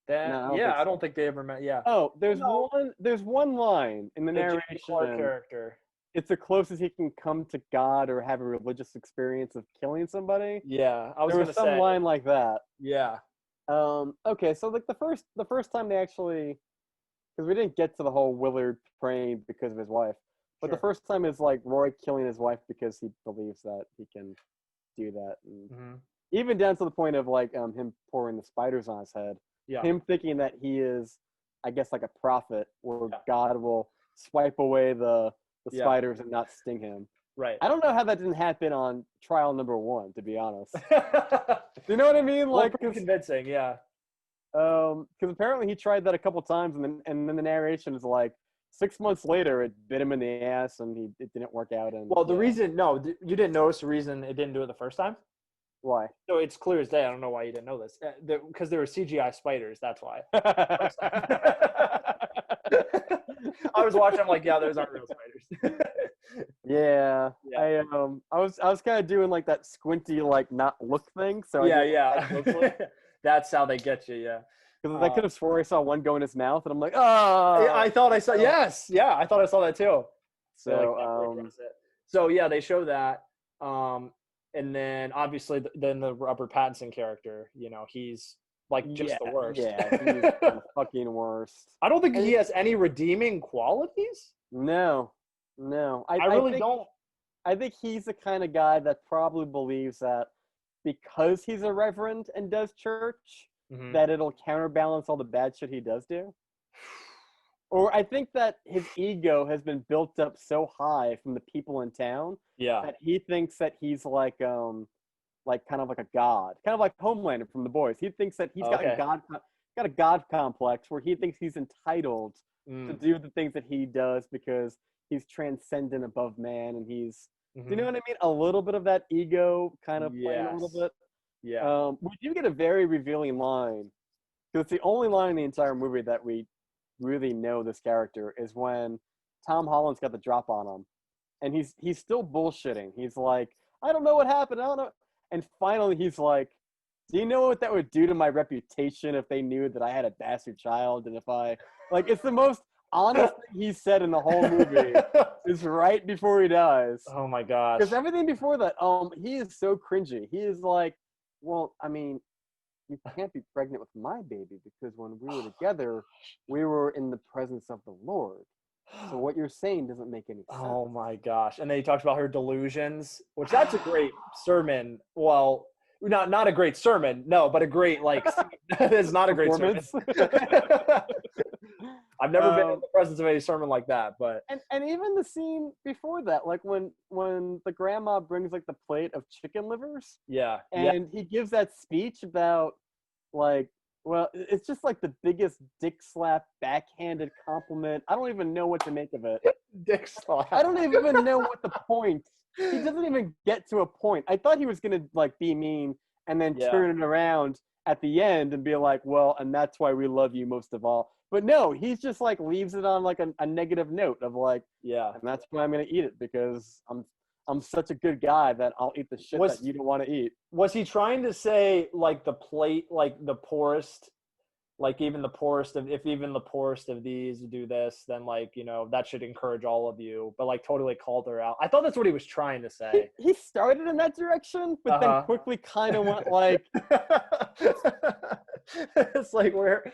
I don't think they ever met. Yeah. Oh, there's one line in the narration. Clarke character. It's the closest he can come to God or have a religious experience of killing somebody. Yeah, there was some line like that. Yeah. Okay, so like the first time they actually, because we didn't get to the whole Willard praying because of his wife. But the first time is like Roy killing his wife because he believes that he can do that. And even down to the point of like him pouring the spiders on his head. Yeah. Him thinking that he is, I guess, like a prophet where God will swipe away the spiders and not sting him. Right. I don't know how that didn't happen on trial number 1, to be honest. You know what I mean? Like, pretty convincing, yeah. Because apparently he tried that a couple times, and then the narration is like, 6 months later, it bit him in the ass, and it didn't work out. And the reason, you didn't notice the reason it didn't do it the first time? Why? So it's clear as day. I don't know why you didn't know this. Because there were CGI spiders. That's why. I was watching. I'm like, yeah, those aren't real spiders. Yeah, Yeah. I was kind of doing like that squinty like not look thing. So I Yeah, didn't look that closely yeah. That's how they get you. Yeah. because I could have swore I saw one go in his mouth, and I'm like, oh. I thought I saw. Yes, yeah, I thought I saw that too. So like definitely address it. So yeah, they show that, and then obviously then the Robert Pattinson character, he's like just the worst. Yeah, he's the fucking worst. I don't think And he has any redeeming qualities. No. I really don't. I think he's the kind of guy that probably believes that because he's a reverend and does church, that it'll counterbalance all the bad shit he does do. Or I think that his ego has been built up so high from the people in town that he thinks that he's like kind of like a god, kind of like Homelander from The Boys. He thinks that he's got a god complex where he thinks he's entitled to do the things that he does because he's transcendent above man, and he's do you know what I mean? A little bit of that ego kind of playing a little bit. Yeah. We do get a very revealing line, because it's the only line in the entire movie that we really know this character is when Tom Holland's got the drop on him, and he's still bullshitting. He's like, I don't know what happened. I don't know. And finally, he's like, do you know what that would do to my reputation if they knew that I had a bastard child? And if it's the most honest thing he said in the whole movie is right before he dies. Oh my gosh. Because everything before that, he is so cringy. He is like, well, I mean, you can't be pregnant with my baby because when we were together, we were in the presence of the Lord. So what you're saying doesn't make any sense. Oh my gosh. And then he talks about her delusions, which that's a great sermon. Well, not a great sermon, no, but a great it's not a great sermon. I've never been in the presence of any sermon like that, but and even the scene before that, like when the grandma brings like the plate of chicken livers, and he gives that speech about well, it's just like the biggest dick slap backhanded compliment. I don't even know what to make of it. Dick slap. I don't even know what the point. He doesn't even get to a point. I thought he was gonna be mean and then turn it around at the end and be like, well, and that's why we love you most of all. But no, he's just leaves it on a negative note of and that's why I'm gonna eat it because I'm such a good guy that I'll eat the shit that you don't want to eat. Was he trying to say the plate, the poorest, even the poorest of, if even the poorest of these do this, then that should encourage all of you, but totally called her out? I thought that's what he was trying to say. He started in that direction, but then quickly kind of went it's where.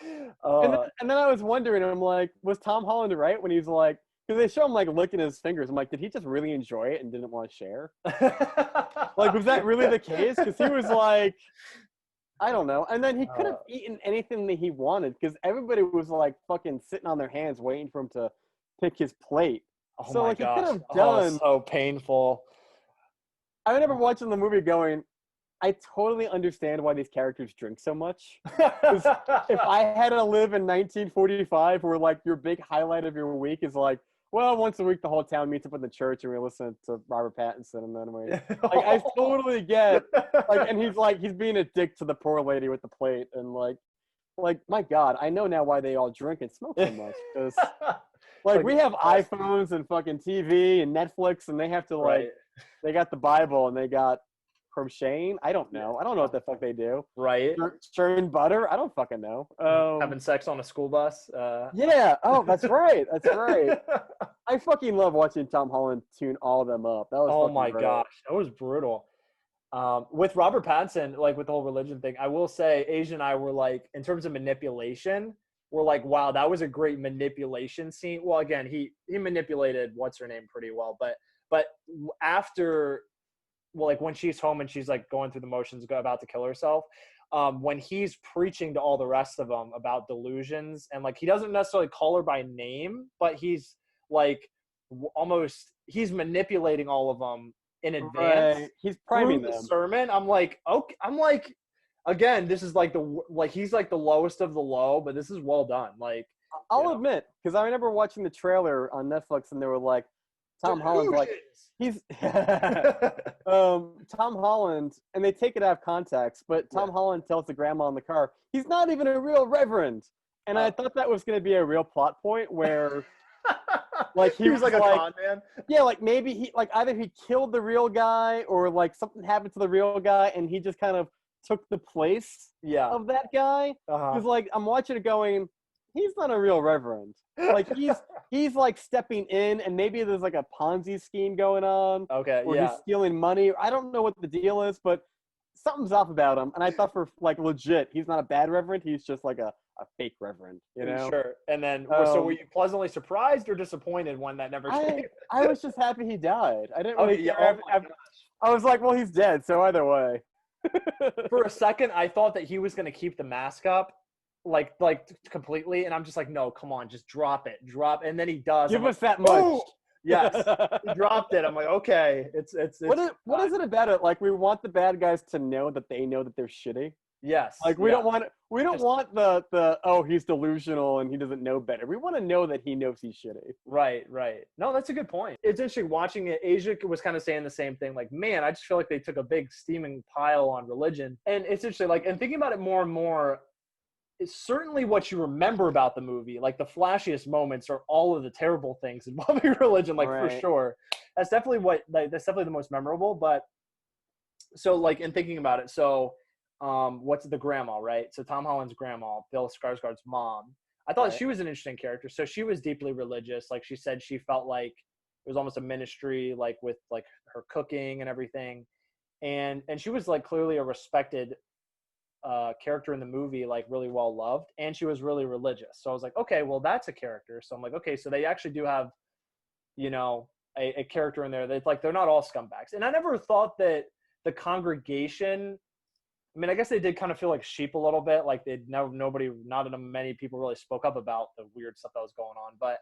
And then I was wondering, I'm like, was Tom Holland right when he's like, because they show him licking his fingers. I'm like, did he just really enjoy it and didn't want to share? Was that really the case? Because he was like, I don't know. And then he could have eaten anything that he wanted because everybody was fucking sitting on their hands waiting for him to pick his plate. Oh so my gosh. He could have done. So painful. I remember watching the movie going, I totally understand why these characters drink so much. If I had to live in 1945 where your big highlight of your week is well, once a week the whole town meets up in the church and we listen to Robert Pattinson and then we I totally get and he's being a dick to the poor lady with the plate and my God, I know now why they all drink and smoke so much because we have iPhones and fucking TV and Netflix and they have to they got the Bible and they got crocheting. I don't know what the fuck they do. Right. Churn butter. I don't fucking know. Having sex on a school bus. Yeah. Oh, that's right. I fucking love watching Tom Holland tune all of them up. That was. Oh my gosh, that was brutal. With Robert Pattinson, with the whole religion thing, I will say, Asia and I were in terms of manipulation, we're wow, that was a great manipulation scene. Well, again, he manipulated what's her name pretty well, but after. Well, when she's home and she's going through the motions, about to kill herself, when he's preaching to all the rest of them about delusions and he doesn't necessarily call her by name, but he's almost he's manipulating all of them in advance. Right. He's priming the them. Sermon. I'm okay. Again, this is he's the lowest of the low, but this is well done. I'll admit, because I remember watching the trailer on Netflix and they were Tom Holland's he's Tom Holland, and they take it out of context, but Tom Holland tells the grandma in the car, he's not even a real reverend. And I thought that was going to be a real plot point where, like, he was like a con man. Yeah, like maybe he, like, either he killed the real guy or like something happened to the real guy and he just kind of took the place of that guy. Because like I'm watching it going, he's not a real reverend. Like he's like stepping in, and maybe there's like a Ponzi scheme going on. Okay, or he's stealing money. I don't know what the deal is, but something's off about him. And I thought for like legit, he's not a bad reverend. He's just like a fake reverend, you know? Sure. And then, so were you pleasantly surprised or disappointed when that never came? I was just happy he died. I didn't really care. I was like, well, he's dead, so either way. For a second, I thought that he was going to keep the mask up, like completely, and I'm just like, no, come on, just drop it, and then he does. Give us that much. Ooh! Yes, he dropped it. I'm like, okay, it's what is it about it? Like, we want the bad guys to know that they know that they're shitty. Yes. Like we don't want the oh, he's delusional and he doesn't know better. We want to know that he knows he's shitty. Right. No, that's a good point. It's interesting watching it. Asia was kind of saying the same thing. Like, man, I just feel like they took a big steaming pile on religion. And it's interesting, like, and thinking about it more and more, it's certainly what you remember about the movie. Like, the flashiest moments are all of the terrible things involving religion, like, for sure. That's definitely that's definitely the most memorable. But so, like, in thinking about it, so what's the grandma, right? So Tom Holland's grandma, Bill Skarsgård's mom. I thought she was an interesting character. So she was deeply religious. Like, she said she felt like it was almost a ministry, like with like her cooking and everything. And she was like clearly a respected character in the movie, like really well loved. And she was really religious. So I was like, okay, well, that's a character. So I'm like, okay, so they actually do have, you know, a character in there that's like, they're not all scumbags. And I never thought that the congregation, I mean, I guess they did kind of feel like sheep a little bit. Like not many people really spoke up about the weird stuff that was going on. But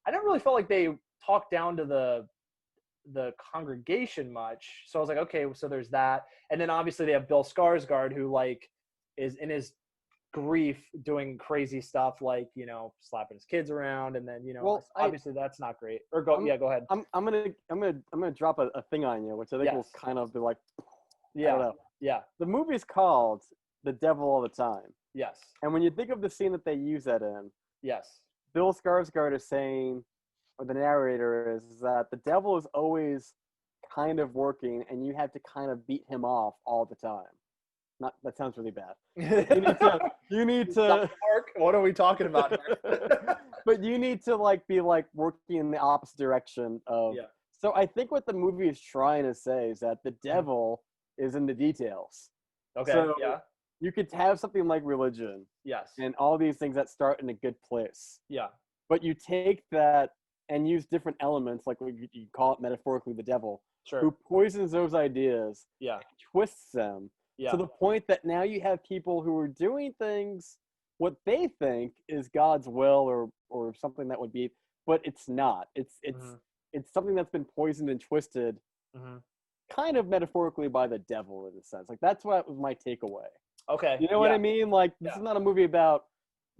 I never really felt like they talked down to the congregation much. So I was like, okay, so there's that. And then obviously they have Bill Skarsgård, who like is in his grief doing crazy stuff, like, you know, slapping his kids around. And then, you know, well, obviously that's not great. Or go ahead. I'm gonna drop a thing on you, which I think will kind of be like, I don't know. Yeah. The movie's called The Devil All the Time. Yes. And when you think of the scene that they use that in, yes, Bill Skarsgård is saying, or the narrator is that the devil is always kind of working and you have to kind of beat him off all the time. That sounds really bad. You need to Mark, what are we talking about here? But you need to like be like working in the opposite direction of So I think what the movie is trying to say is that the devil is in the details. Okay. So you could have something like religion. Yes. And all these things that start in a good place. Yeah. But you take that and use different elements, like you call it metaphorically the devil, who poisons those ideas, twists them to the point that now you have people who are doing things what they think is God's will or something that would be, but it's not. It's something that's been poisoned and twisted. Kind of metaphorically by the devil in a sense. Like that's what was my takeaway. Okay. You know what I mean? Like this is not a movie about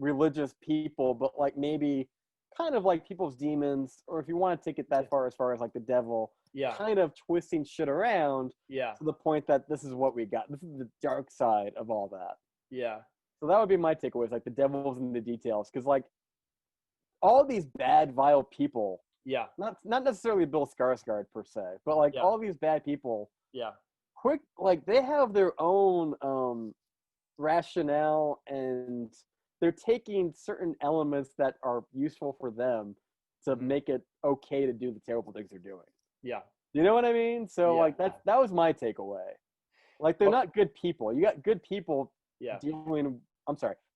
religious people, but like maybe kind of like people's demons, or if you want to take it that far as like the devil, kind of twisting shit around to the point that this is what we got. This is the dark side of all that. Yeah. So that would be my takeaway, is like the devil's in the details. Because like all these bad, vile people, not necessarily Bill Skarsgård per se, but like all these bad people, they have their own rationale, and they're taking certain elements that are useful for them to make it okay to do the terrible things they're doing. Yeah. You know what I mean? So like that was my takeaway. Like they're not good people. You got good people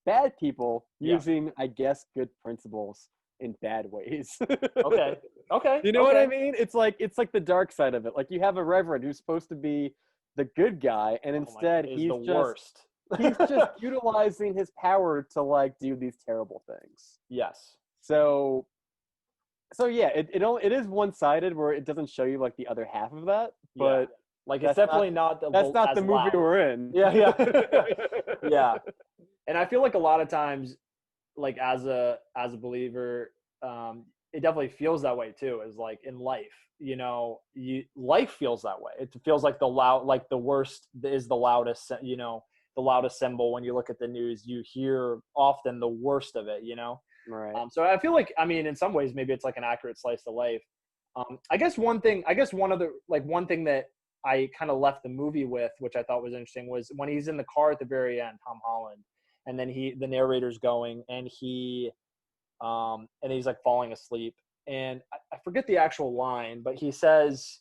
bad people using, I guess, good principles in bad ways. Okay. You know what I mean? It's like the dark side of it. Like you have a reverend who's supposed to be the good guy, and instead he's the worst. He's just utilizing his power to like do these terrible things. Yes. So yeah, it is one-sided where it doesn't show you like the other half of that, but like it's definitely not that's not the movie we're in. Yeah. Yeah. And I feel like a lot of times, like as a believer, it definitely feels that way too. Is like in life, you know, life feels that way. It feels like the worst is the loudest, you know. the loudest cymbal. When you look at the news, you hear often the worst of it, Right. So I feel like, I mean, in some ways, maybe it's like an accurate slice of life. I guess one thing that I kind of left the movie with, which I thought was interesting, was when he's in the car at the very end, Tom Holland, and then the narrator's going, and he's like falling asleep, and I forget the actual line, but he says,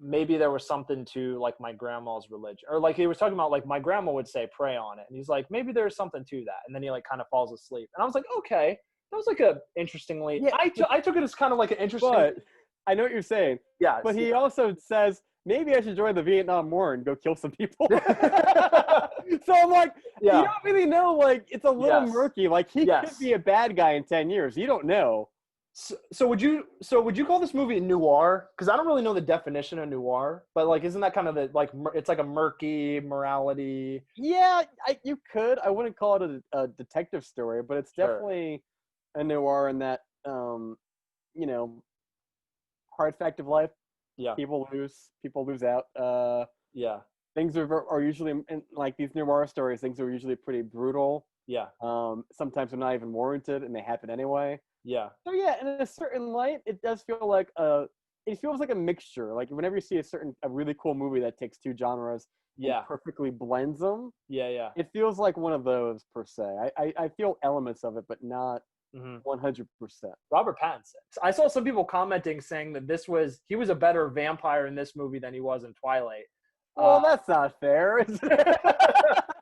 maybe there was something to like my grandma's religion, or like he was talking about like my grandma would say pray on it, and he's like, maybe there's something to that, and then he like kind of falls asleep, and I was like, okay, that was like a interestingly, Yeah, I took it as kind of like an interesting. But I know what you're saying. Yeah, But he also says, maybe I should join the Vietnam War and go kill some people. So I'm like, you don't really know. Like, it's a little murky. Like, he could be a bad guy in 10 years. You don't know. So would you call this movie noir? Because I don't really know the definition of noir, but like, isn't that kind of it's like a murky morality? Yeah, you could. I wouldn't call it a detective story, but it's definitely a noir in that, hard fact of life. Yeah. People lose out. Yeah. Things are usually, in like these noir stories, things are usually pretty brutal. Yeah. Sometimes they're not even warranted, and they happen anyway. Yeah. So yeah, in a certain light, it does feel like it feels like a mixture. Like whenever you see a really cool movie that takes two genres, and perfectly blends them. Yeah. It feels like one of those per se. I feel elements of it, but not 100%. Robert Pattinson. I saw some people commenting saying that he was a better vampire in this movie than he was in Twilight. Well, that's not fair, is it?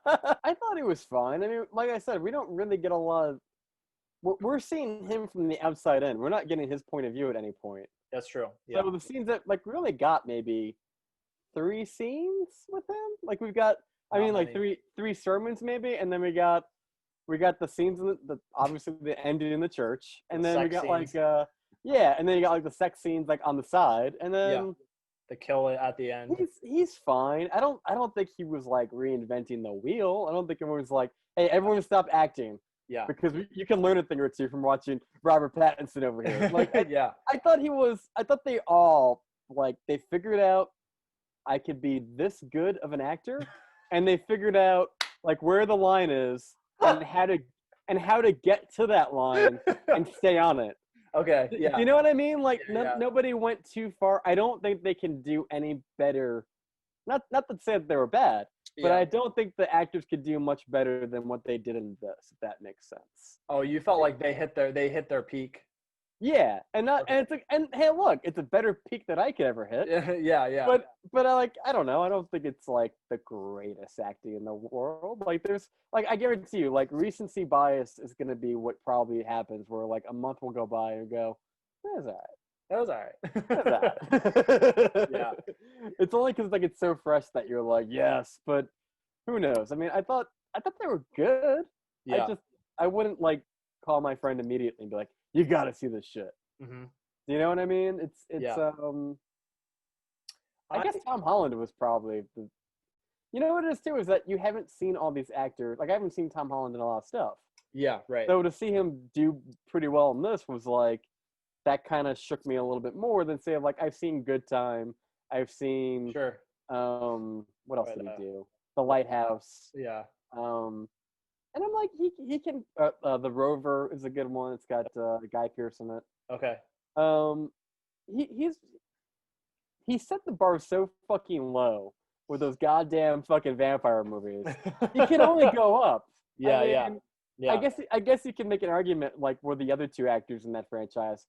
I thought he was fine. I mean, like I said, we don't really get a lot of. We're seeing him from the outside in. We're not getting his point of view at any point. That's true. Yeah. So the scenes that we only got maybe 3 scenes with him. Like we've got, like three sermons maybe, and then we got the scenes in the obviously the ending in the church, and then we got scenes. And then you got like the sex scenes like on the side, and then the kill at the end. He's fine. I don't think he was like reinventing the wheel. I don't think everyone's like, hey, everyone stop acting. Yeah. Because you can learn a thing or two from watching Robert Pattinson over here. Like, I thought they all, like, they figured out I could be this good of an actor, and they figured out, like, where the line is and how to get to that line and stay on it. Okay, yeah. Do you know what I mean? Like, nobody went too far. I don't think they can do any better. Not to say that they were bad, but I don't think the actors could do much better than what they did in this, if that makes sense. Oh, you felt like they hit their peak. Yeah, and hey, look, it's a better peak than I could ever hit. Yeah. But I don't know. I don't think it's like the greatest acting in the world. Like there's like I guarantee you, like recency bias is gonna be what probably happens. Where like a month will go by and go, that was all right. Yeah. It's only because like it's so fresh that you're like, yes, but who knows? I mean, I thought they were good. Yeah. I wouldn't like call my friend immediately and be like, you gotta see this shit. Mm-hmm. Do you know what I mean? I guess Tom Holland was probably the. You know what it is too is that you haven't seen all these actors. Like I haven't seen Tom Holland in a lot of stuff. Yeah, right. So to see him do pretty well in this was like. That kind of shook me a little bit more than say like I've seen Good Time, I've seen what else did he do? The Lighthouse. Yeah. And I'm like he can The Rover is a good one. It's got Guy Pearce in it. Okay. He set the bar so fucking low with those goddamn fucking vampire movies. He can only go up. Yeah. I guess you can make an argument like were the other two actors in that franchise.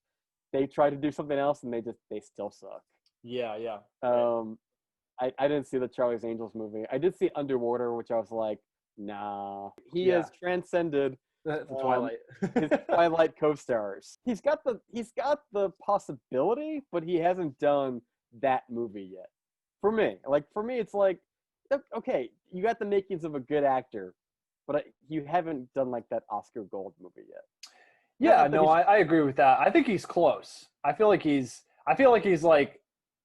They tried to do something else and they still suck. Yeah. I didn't see the Charlie's Angels movie. I did see Underwater, which I was like, nah. He has transcended the Twilight. His Twilight co-stars. He's got the possibility, but he hasn't done that movie yet. For me, it's like, okay, you got the makings of a good actor, but you haven't done like that Oscar Gold movie yet. Yeah, no, I agree with that. I think he's close. I feel like he's like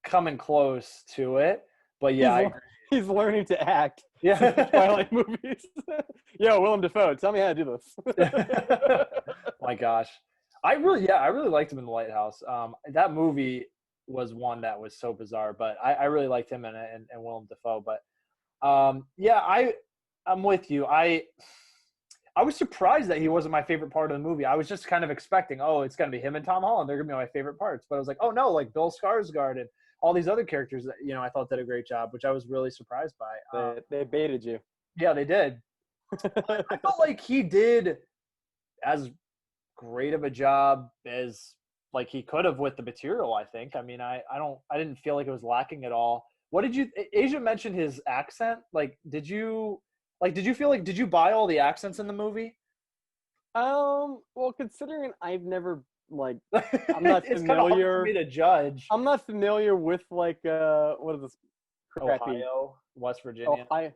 coming close to it. But yeah, he's learning to act. Yeah, Twilight movies. Yo, Willem Dafoe, tell me how to do this. My gosh, I really liked him in The Lighthouse. That movie was one that was so bizarre, but I really liked him and Willem Dafoe. But Yeah, I'm with you. I was surprised that he wasn't my favorite part of the movie. I was just kind of expecting, oh, it's gonna be him and Tom Holland. They're gonna be my favorite parts. But I was like, oh no, like Bill Skarsgård and all these other characters that I thought did a great job, which I was really surprised by. They baited you. Yeah, they did. I felt like he did as great of a job as like he could have with the material. I think. I mean, I didn't feel like it was lacking at all. What did you? Asia mentioned his accent. Like, did you feel like did you buy all the accents in the movie? Well, considering I've never like I'm not it's kind of hard for familiar. me to judge. I'm not familiar with like what is this? Crappy Ohio, West Virginia. Ohio.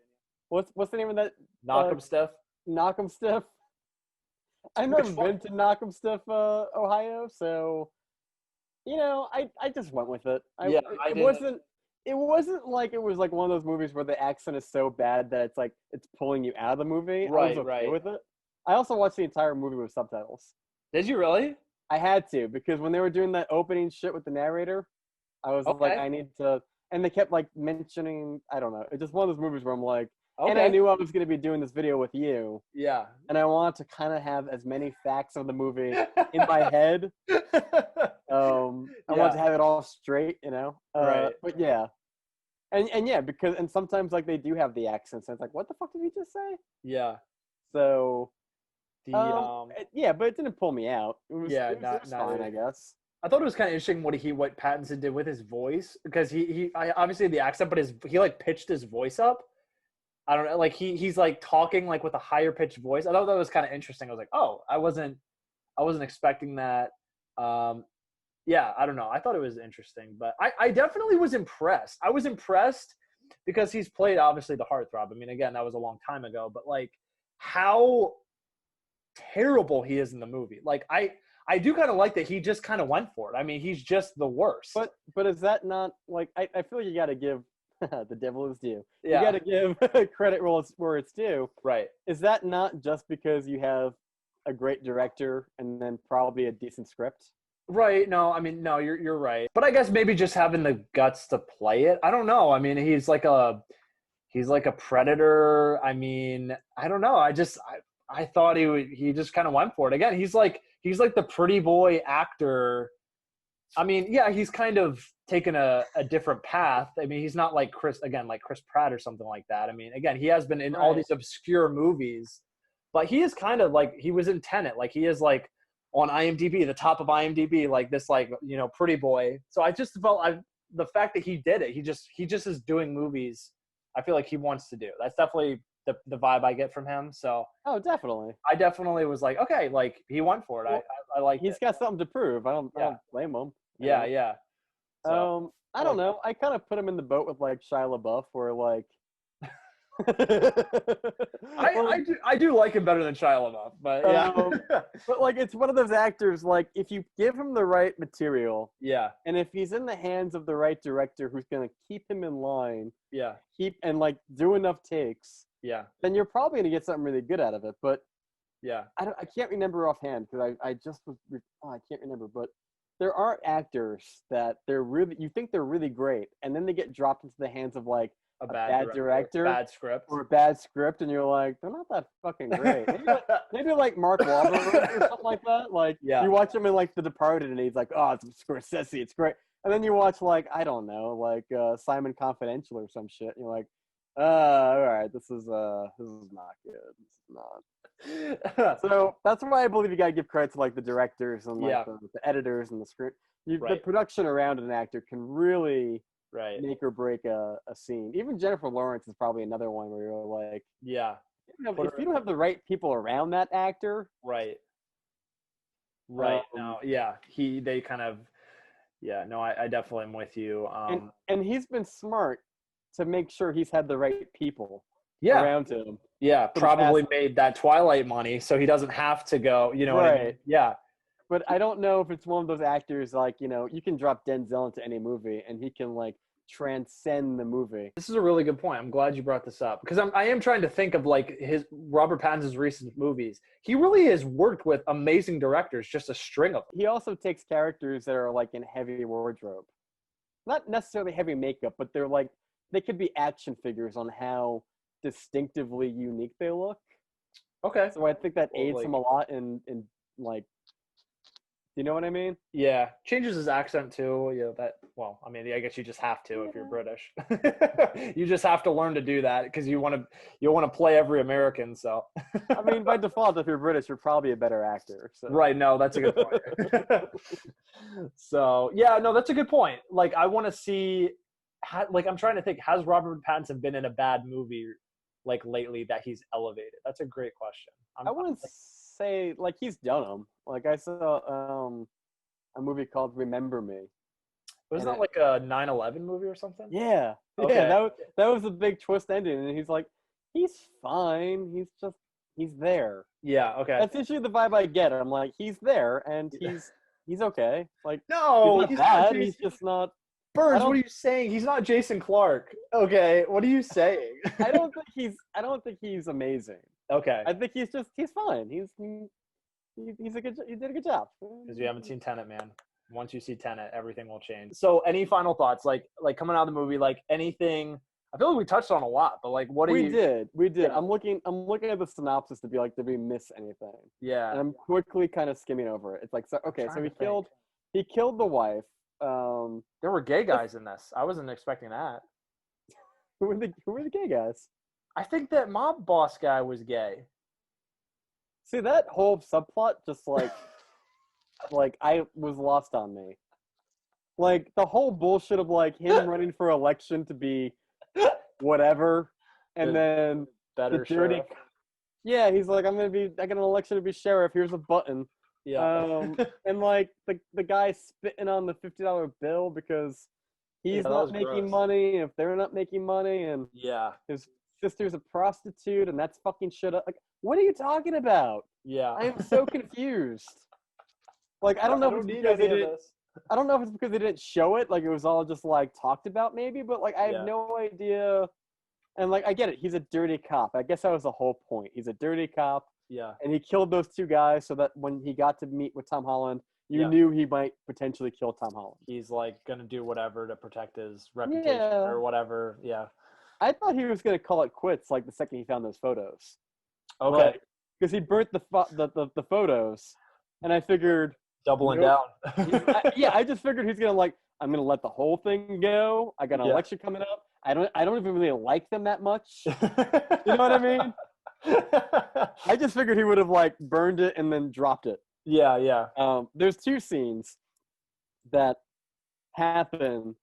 What's the name of that? Knock 'em Stiff. Knock'em Stiff. I've never been to Knock'em Stiff, Ohio, so I just went with it. It wasn't like it was like one of those movies where the accent is so bad that it's like it's pulling you out of the movie. Right, I was okay right. with it. I also watched the entire movie with subtitles. Did you really? I had to because when they were doing that opening shit with the narrator, I was like, I need to. And they kept like mentioning, I don't know. It's just one of those movies where I'm like, and I knew I was going to be doing this video with you. Yeah. And I want to kind of have as many facts of the movie in my head. I want to have it all straight, Right. But yeah. And yeah, because sometimes like they do have the accents and it's like, what the fuck did you just say? Yeah. So yeah, but it didn't pull me out. It was fine, I guess. I thought it was kind of interesting what Pattinson did with his voice because he obviously had the accent, but he like pitched his voice up. I don't know, like he's like talking like with a higher pitched voice. I thought that was kind of interesting. I was like, oh, I wasn't expecting that. Yeah, I don't know. I thought it was interesting, but I definitely was impressed. I was impressed because he's played obviously the heartthrob. I mean, again, that was a long time ago, but like how terrible he is in the movie. Like I do kind of like that he just kind of went for it. I mean, he's just the worst. But is that not like I feel like you got to give the devil is due. Yeah. You got to give credit where it's due. Right. Is that not just because you have a great director and then probably a decent script? Right. No, I mean, no, you're right. But I guess maybe just having the guts to play it. I don't know. I mean, he's like a predator. I mean, I don't know. I thought he just kind of went for it. Again, he's like the pretty boy actor. I mean, yeah, he's kind of taken a different path. I mean, he's not like Chris Pratt or something like that. I mean, again, he has been in all these obscure movies, but he is kind of like, he was in Tenet. Like he is like on IMDb, the top of IMDb, like this, like, pretty boy. So I just felt the fact that he did it, he just is doing movies I feel like he wants to do. That's definitely the vibe I get from him. So definitely. I definitely was like, okay, like he went for it. Well, I like he's got something to prove. I don't blame him. Yeah. So, I don't know. I kind of put him in the boat with like Shia LaBeouf, where like I do like him better than Shia LaBeouf, but yeah. But like it's one of those actors, like if you give him the right material, and if he's in the hands of the right director who's gonna keep him in line, and like do enough takes, then you're probably gonna get something really good out of it. But I can't remember offhand because I can't remember, but there are actors that you think they're really great, and then they get dropped into the hands of like a bad director, or a bad script, and you're like, they're not that fucking great. Maybe like Mark Wahlberg or something like that. Like you watch him in like The Departed, and he's like, oh, it's Scorsese, it's great. And then you watch like I don't know, like Simon Confidential or some shit, and you're like, all right, this is not good. This is not. So that's why I believe you gotta give credit to like the directors and like the editors and the script. The production around an actor can really make or break a scene. Even Jennifer Lawrence is probably another one where you're like, if you don't have the right people around that actor, I definitely am with you. And he's been smart to make sure he's had the right people around him. Yeah, probably made that Twilight money, so he doesn't have to go, what I mean? Yeah. But I don't know if it's one of those actors like, you can drop Denzel into any movie and he can like transcend the movie. This is a really good point. I'm glad you brought this up because I am trying to think of like his Robert Pattinson's recent movies. He really has worked with amazing directors, just a string of them. He also takes characters that are like in heavy wardrobe. Not necessarily heavy makeup, but they're like they could be action figures on how distinctively unique they look. Okay. So I think that Well, aids like- him a lot in like, you know what I mean? Yeah, changes his accent too. Yeah, I mean, I guess you just have to if you're British. You just have to learn to do that because you want to play every American. So, I mean, by default, if you're British, you're probably a better actor. So. right? No, that's a good point. So, yeah, no, that's a good point. Like, I want to see, like, I'm trying to think, has Robert Pattinson been in a bad movie like lately that he's elevated? That's a great question. I wouldn't say like he's done them. Like I saw a movie called Remember Me. Wasn't that like a 9/11 movie or something? Yeah. Okay. Yeah, that was a big twist ending, and he's like, he's fine. He's there. Yeah. Okay. That's usually the vibe I get. I'm like, he's there, and he's okay. Like, No, he's not bad. He's just not. Burns, what are you saying? He's not Jason Clarke. Okay, what are you saying? I don't think he's amazing. Okay. I think he's fine. He did a good job. Because you haven't seen Tenet, man. Once you see Tenet, everything will change. So, any final thoughts? Like coming out of the movie, like anything? I feel like we touched on a lot, but like, what do you? We did. Yeah. I'm looking at the synopsis to be like, did we miss anything? Yeah. And I'm quickly kind of skimming over it. It's like, so he killed the wife. There were gay guys in this. I wasn't expecting that. Who were the gay guys? I think that mob boss guy was gay. See, that whole subplot just like I was lost on me. Like the whole bullshit of like him running for election to be whatever, and then better the dirty. sheriff. Yeah, he's like, I got an election to be sheriff. Here's a button. Yeah. And like the guy spitting on the $50 bill because he's not making money. If they're not making money, and his sister's a prostitute, and that's fucking shit up. Like, what are you talking about? Yeah. I am so confused. Like, I don't know if it's because they didn't show it. Like, it was all just like talked about, maybe. But like, I have no idea. And like, I get it. He's a dirty cop. I guess that was the whole point. He's a dirty cop. Yeah. And he killed those two guys so that when he got to meet with Tom Holland, you knew he might potentially kill Tom Holland. He's like gonna do whatever to protect his reputation or whatever. Yeah. I thought he was gonna call it quits like the second he found those photos. Okay. Because he burnt the photos, and I figured doubling down. I just figured he's gonna I'm gonna let the whole thing go. I got an election coming up. I don't even really like them that much. You know what I mean? I just figured he would have burned it and then dropped it. Yeah. There's two scenes that happen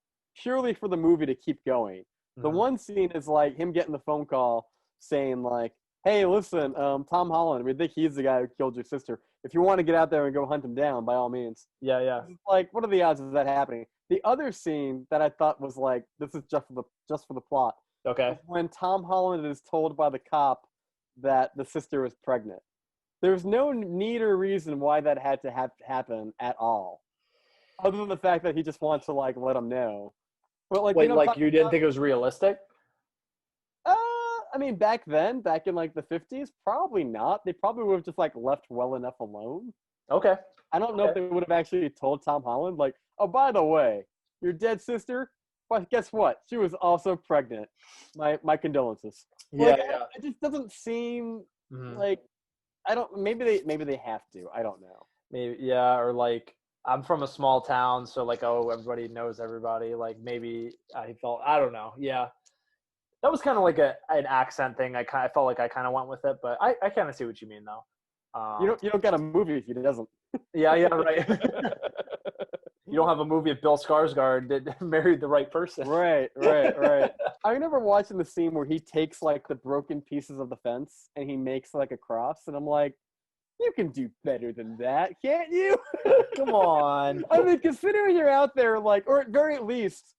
purely for the movie to keep going. Mm-hmm. The one scene is him getting the phone call saying hey, listen, Tom Holland, we think he's the guy who killed your sister. If you want to get out there and go hunt him down, by all means. Yeah. What are the odds of that happening? The other scene that I thought was this is just for the plot. Okay. When Tom Holland is told by the cop that the sister was pregnant. There's no need or reason why that had to happen at all, other than the fact that he just wants to let him know. But wait, you didn't think it was realistic? I mean, back in the 50s, probably not. They probably would have just left well enough alone. Okay. I don't know if they would have actually told Tom Holland oh, by the way, your dead sister. Well, guess what? She was also pregnant. My condolences. Yeah. It just doesn't seem I don't. Maybe they have to. I don't know. Maybe or I'm from a small town, so everybody knows everybody. Maybe I felt I don't know. Yeah, that was kind of an accent thing. I felt like I kind of went with it, but I kind of see what you mean though. You don't get a movie if he doesn't. Yeah, right. You don't have a movie if Bill Skarsgård that married the right person. Right. I remember watching the scene where he takes the broken pieces of the fence and he makes a cross, and I'm like, you can do better than that, can't you? Come on. I mean, considering you're out there, or at very least,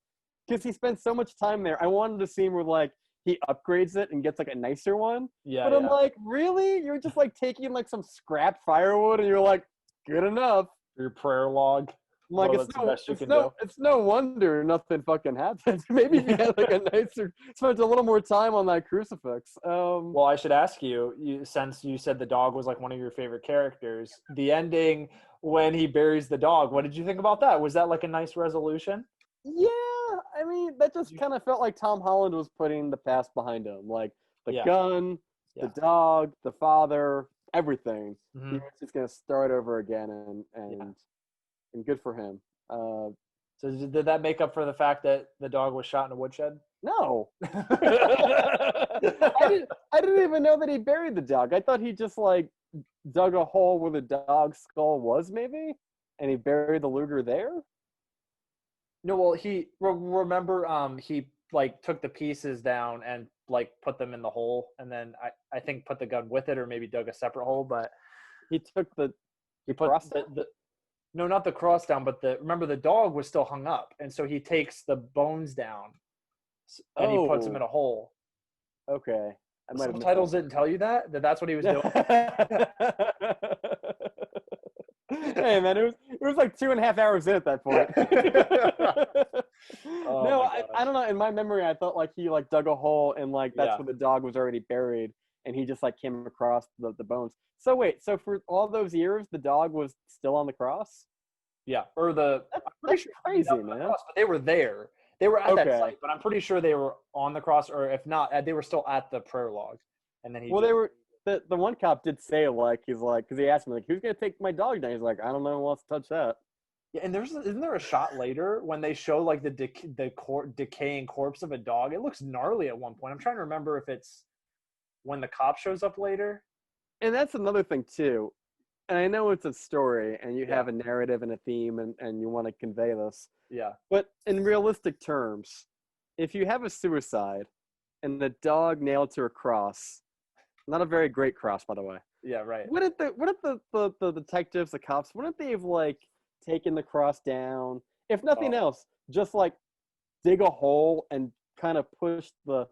because he spent so much time there, I wanted a scene where he upgrades it and gets a nicer one. Yeah. But I'm really? You're just taking some scrap firewood and you're good enough. Your prayer log. It's no wonder nothing fucking happens. Maybe if you had a nicer, spent a little more time on that crucifix. Well, I should ask you, since you said the dog was one of your favorite characters, the ending when he buries the dog, what did you think about that? Was that a nice resolution? Yeah, I mean, that just kind of felt like Tom Holland was putting the past behind him. Like, the gun, the dog, the father, everything. Mm-hmm. He was just going to start over again, and good for him. So did that make up for the fact that the dog was shot in a woodshed? No. I didn't even know that he buried the dog. I thought he just, like, dug a hole where the dog's skull was, maybe, and he buried the Luger there? No, well, he like took the pieces down and like put them in the hole, and then I think put the gun with it, or maybe dug a separate hole. But he put the no, not the cross down, but remember the dog was still hung up, and so he takes the bones down and he puts them in a hole. Okay, the subtitles didn't tell you that's what he was doing. Hey man, it was like 2.5 hours in at that point. No, I don't know. In my memory, I felt like he like dug a hole and like that's where the dog was already buried, and he just like came across the bones. So wait, so for all those years, the dog was still on the cross? Yeah, or that's crazy, man. Cross, but they were there. They were at that site, but I'm pretty sure they were on the cross, or if not, they were still at the prayer log. And then they were. The one cop did say, like, he's like, because he asked me, like, who's going to take my dog down? He's like, I don't know who wants to touch that. Yeah, and isn't there a shot later when they show, like, the decaying corpse of a dog? It looks gnarly at one point. I'm trying to remember if it's when the cop shows up later. And that's another thing, too. And I know it's a story, and you have a narrative and a theme, and you want to convey this. Yeah. But in realistic terms, if you have a suicide and the dog nailed to a cross, not a very great cross, by the way. Yeah, right. Wouldn't the detectives, the cops, wouldn't they have, like, taken the cross down? If nothing else, just, like, dig a hole and kind of push the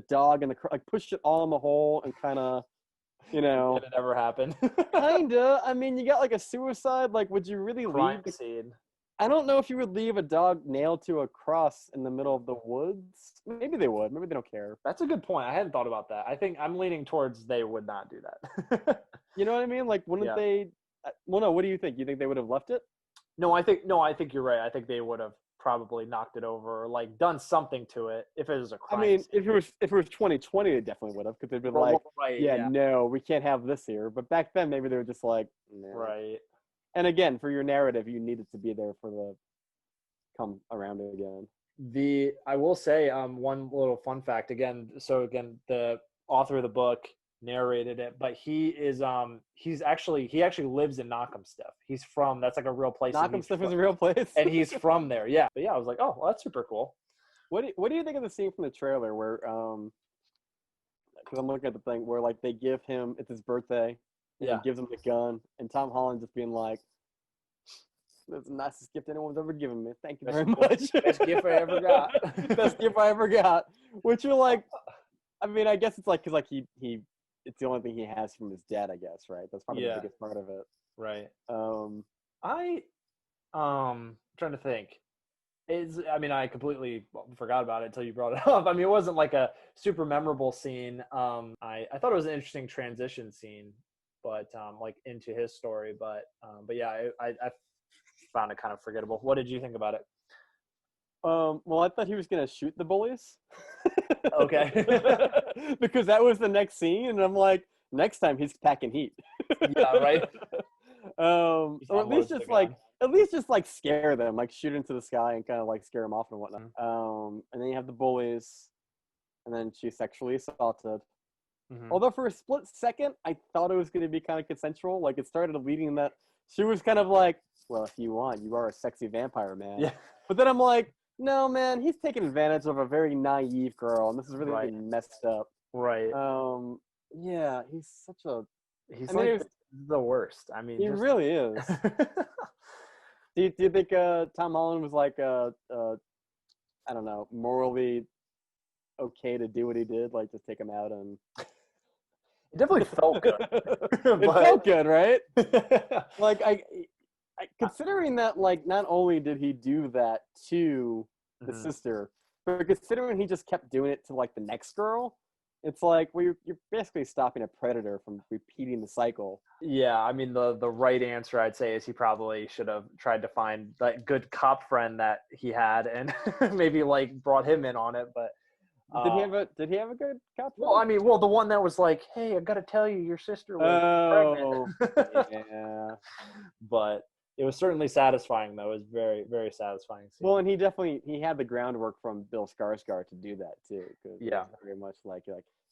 dog and like, pushed it all in the hole and kind of, you know. Did it ever happen? Kinda. I mean, you got, like, a suicide. Like, would you really leave the scene? I don't know if you would leave a dog nailed to a cross in the middle of the woods. Maybe they would. Maybe they don't care. That's a good point. I hadn't thought about that. I think I'm leaning towards they would not do that. You know what I mean? Like, wouldn't they? Well, no. What do you think? You think they would have left it? No, I think you're right. I think they would have probably knocked it over or like done something to it if it was a crime. I mean, if it was 2020, they definitely would have, because they'd been like, no, we can't have this here. But back then, maybe they were just like, nah. Right. And again, for your narrative, you needed to be there for the come around again. I will say one little fun fact again. So again, the author of the book narrated it, but he actually lives in Knockemstiff. He's from, that's like a real place. Knockemstiff is a real place, and he's from there. Yeah, but yeah, I was like, oh, well, that's super cool. What do you think of the scene from the trailer where because I'm looking at the thing where like they give him, it's his birthday. And he gives him the gun, and Tom Holland just being like, "That's the nicest gift anyone's ever given me. Thank you very much. Best gift I ever got. Best gift I ever got." Which you're like, I mean, I guess it's like because like he it's the only thing he has from his dad, I guess, right? That's probably the biggest part of it, right? Trying to think. I completely forgot about it until you brought it up. I mean, it wasn't like a super memorable scene. I thought it was an interesting transition scene, but like into his story. But yeah, I found it kind of forgettable. What did you think about it? Well, I thought he was gonna shoot the bullies. Okay. Because that was the next scene, and I'm like, next time he's packing heat. Yeah, right. Or at least just like scare them, like shoot into the sky and kind of like scare them off and whatnot. Mm-hmm. And then you have the bullies, and then she's sexually assaulted. Mm-hmm. Although for a split second, I thought it was going to be kind of consensual. Like it started leading that she was kind of like, well, if you want, you are a sexy vampire, man. Yeah. But then I'm like, no, man, he's taking advantage of a very naive girl, and this is really getting messed up. Right. Yeah, he's such a. He's the worst. I mean, he really is. Do you think Tom Holland was like I don't know, morally okay to do what he did, like just take him out and? It definitely felt good. It felt good, right? Like I considering that, like, not only did he do that to the sister, but considering he just kept doing it to like the next girl, It's like, well, you're basically stopping a predator from repeating the cycle. Yeah, I mean the right answer I'd say is he probably should have tried to find that good cop friend that he had and maybe like brought him in on it. But Did he have a good cop well, I friend? mean, the one that was like, "Hey, I gotta tell you, your sister was Oh, pregnant." yeah. But it was certainly satisfying, though. It was very, very satisfying scene. Well, and he had the groundwork from Bill Skarsgård to do that too, because Yeah. it's very much like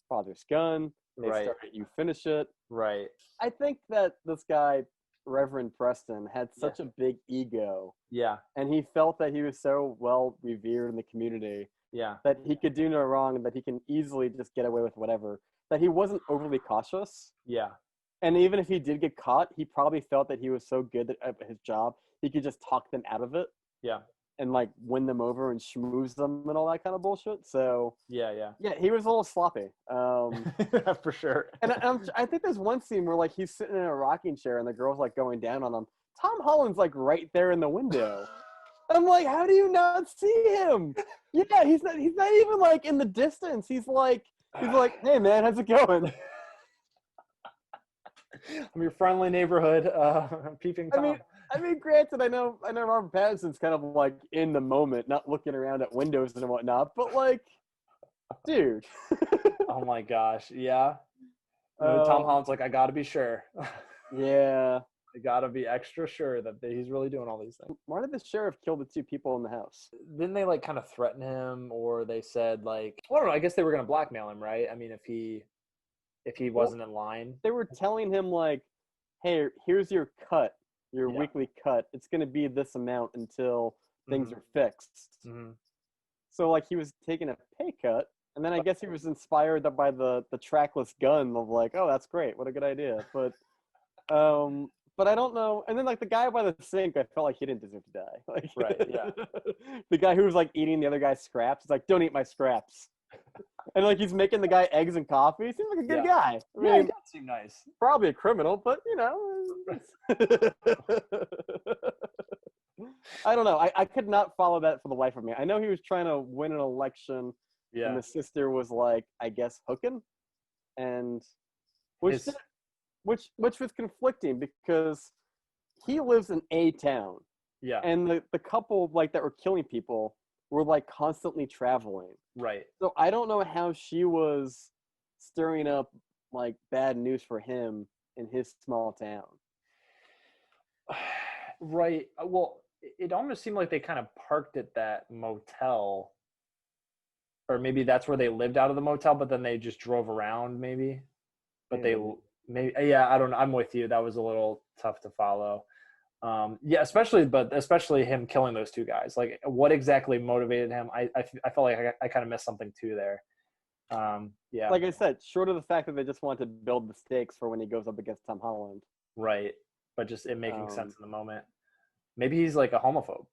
father's gun. They Right. start it, you finish it. Right. I think that this guy, Reverend Preston, had such a big ego, Yeah. and he felt that he was so well revered in the community Yeah. that he could do no wrong and that he can easily just get away with whatever. That he wasn't overly cautious. Yeah. And even if he did get caught, he probably felt that he was so good at his job, he could just talk them out of it Yeah. and like win them over and schmooze them and all that kind of bullshit. So Yeah. yeah, he was a little sloppy. For sure. And I think there's one scene where like he's sitting in a rocking chair and the girl's like going down on him. Tom Holland's like right there in the window. I'm like, how do you not see him? Yeah, he's not even like in the distance. He's like, hey man, how's it going? I'm your friendly neighborhood peeping Tom. I mean, granted, I know Robert Pattinson's kind of like in the moment, not looking around at windows and whatnot, but like, dude. Oh my gosh, yeah. Tom Holland's like, I gotta be sure. Yeah. I gotta be extra sure that he's really doing all these things. Why did the sheriff kill the two people in the house? Didn't they like kind of threaten him, or they said like, I don't know. I guess they were gonna blackmail him, right? I mean, if he wasn't in line, they were telling him like, hey, here's your cut, your weekly cut. It's gonna be this amount until things are fixed. Mm-hmm. So like he was taking a pay cut, and then I guess he was inspired by the trackless gun of like, oh, that's great, what a good idea. But I don't know. And then like the guy by the sink, I felt like he didn't deserve to die. Like, right? Yeah. The guy who was like eating the other guy's scraps, he's like, don't eat my scraps. And like he's making the guy eggs and coffee. He seems like a good guy. I mean, he does seem nice. Probably a criminal, but you know. I don't know. I could not follow that for the life of me. I know he was trying to win an election, and the sister was like, I guess, hooking, and which was conflicting because he lives in a town. Yeah. And the couple like that were killing people were like constantly traveling. Right. So I don't know how she was stirring up like bad news for him in his small town. Right. Well, it almost seemed like they kind of parked at that motel, or maybe that's where they lived out of the motel, but then they just drove around maybe. But I don't know. I'm with you. That was a little tough to follow. Especially him killing those two guys. Like, what exactly motivated him? I felt like I kind of missed something too there. Like I said, short of the fact that they just want to build the stakes for when he goes up against Tom Holland. Right, but just it making sense in the moment. Maybe he's like a homophobe.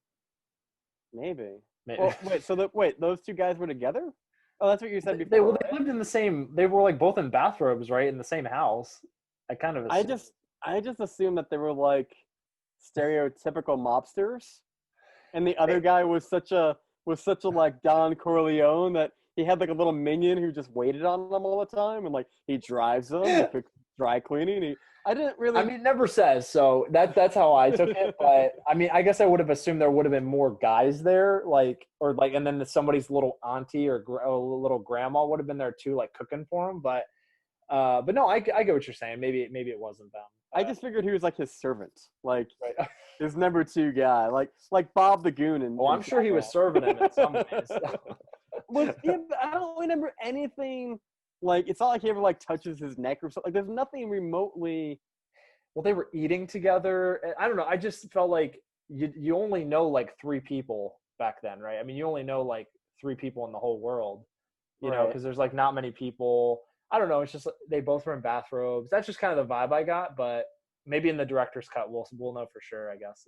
Maybe. Well, wait. Those two guys were together? Oh, that's what you said before. They lived in the same. They were like both in bathrobes, right, in the same house. I kind of. I just assumed that they were like stereotypical mobsters, and the other guy was such a like Don Corleone that he had like a little minion who just waited on them all the time, and like he drives them, he dry cleaning. I didn't really. I mean, it never says, so that's how I took it. But I mean, I guess I would have assumed there would have been more guys there, and then somebody's little auntie or little grandma would have been there too, like cooking for him. But no, I get what you're saying. Maybe it wasn't them. I just figured he was like his servant, like right. His number two guy, like Bob the Goon. And I'm sure he was serving him in some ways. I don't remember anything. Like, it's not like he ever like touches his neck or something. Like, there's nothing remotely. Well, they were eating together. I don't know. I just felt like you only know like three people back then, right? I mean, you only know like three people in the whole world, you know, because there's like not many people. I don't know. It's just they both were in bathrobes. That's just kind of the vibe I got. But maybe in the director's cut, we'll know for sure, I guess.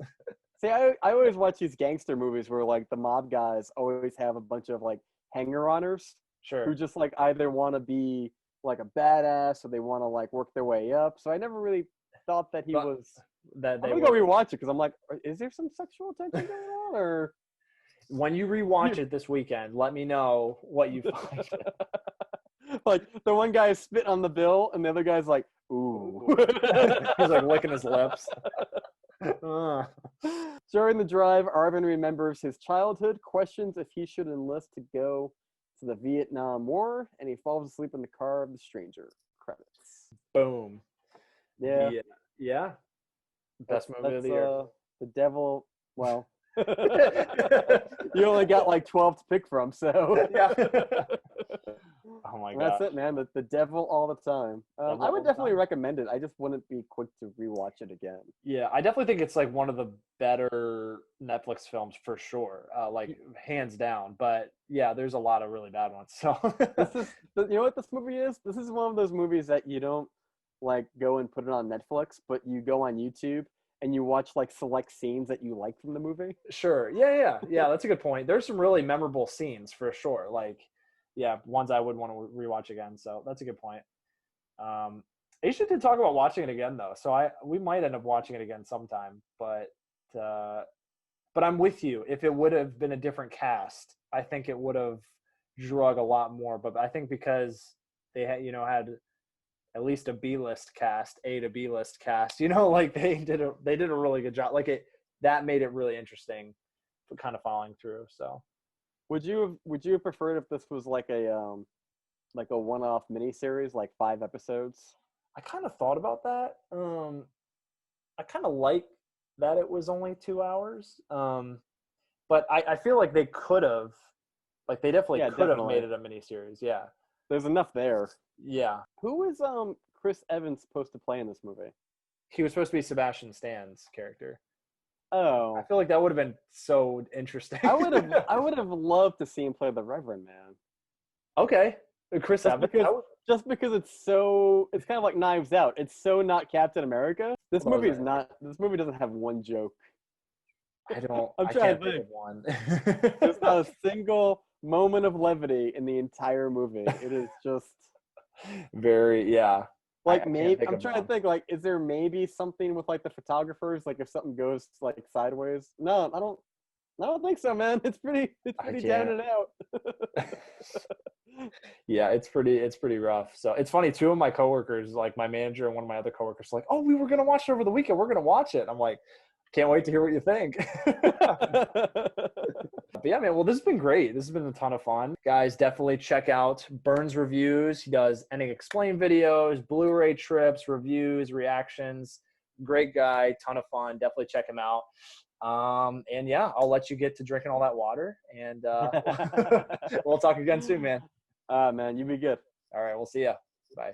See, I always watch these gangster movies where like the mob guys always have a bunch of like hanger-oners. Sure. Who just like either want to be like a badass or they want to like work their way up. So I never really thought that he was. I'm gonna go rewatch it because I'm like, is there some sexual tension going on? Or when you rewatch it this weekend, let me know what you find. Like the one guy is spitting on the bill, and the other guy's like, "Ooh." He's like licking his lips. During the drive, Arvin remembers his childhood, questions if he should enlist to go to the Vietnam War, and he falls asleep in the car of the stranger. Credits. Boom. Yeah. Yeah. Best movie of the year. The Devil. Well, you only got like 12 to pick from, so. Yeah. Oh my god. That's it, man. The Devil all the time. I would definitely recommend it. I just wouldn't be quick to rewatch it again. Yeah, I definitely think it's like one of the better Netflix films for sure, like hands down. But yeah, there's a lot of really bad ones. So you know what this movie is? This is one of those movies that you don't like go and put it on Netflix, but you go on YouTube and you watch like select scenes that you like from the movie. Sure. Yeah. That's a good point. There's some really memorable scenes for sure. Like, yeah, ones I would want to rewatch again. So that's a good point. Aisha did talk about watching it again though, so we might end up watching it again sometime. But I'm with you. If it would have been a different cast, I think it would have drug a lot more. But I think because they had at least a B-list cast, A to B-list cast, like they did a really good job. Like that made it really interesting, for kind of following through. So. Would you have preferred if this was like a one-off miniseries, like 5 episodes? I kind of thought about that. I kind of like that it was only 2 hours. But I feel like they could have, like they definitely could have made it a miniseries. Yeah. There's enough there. Yeah. Who is Chris Evans supposed to play in this movie? He was supposed to be Sebastian Stan's character. Oh. I feel like that would have been so interesting. I would have loved to see him play the Reverend Man. Okay. Chris Evans. Just because it's kind of like Knives Out. It's so not Captain America. This movie doesn't have one joke. I'm trying to think of one. There's not a single moment of levity in the entire movie. It is just very, yeah. Like maybe I'm trying to think, like, is there maybe something with like the photographers, like if something goes like sideways? No, I don't think so, man. It's pretty down and out. Yeah, it's pretty rough. So it's funny, 2 of my coworkers, like my manager and one of my other coworkers, like, oh, we were gonna watch it over the weekend. We're gonna watch it. I'm like, can't wait to hear what you think. But yeah, man, well, this has been great. This has been a ton of fun. Guys, definitely check out Burns Reviews. He does Ending Explained videos, Blu-ray trips, reviews, reactions. Great guy, ton of fun. Definitely check him out. And yeah, I'll let you get to drinking all that water, and we'll talk again soon, man. Man, you be good. All right, we'll see ya. Bye.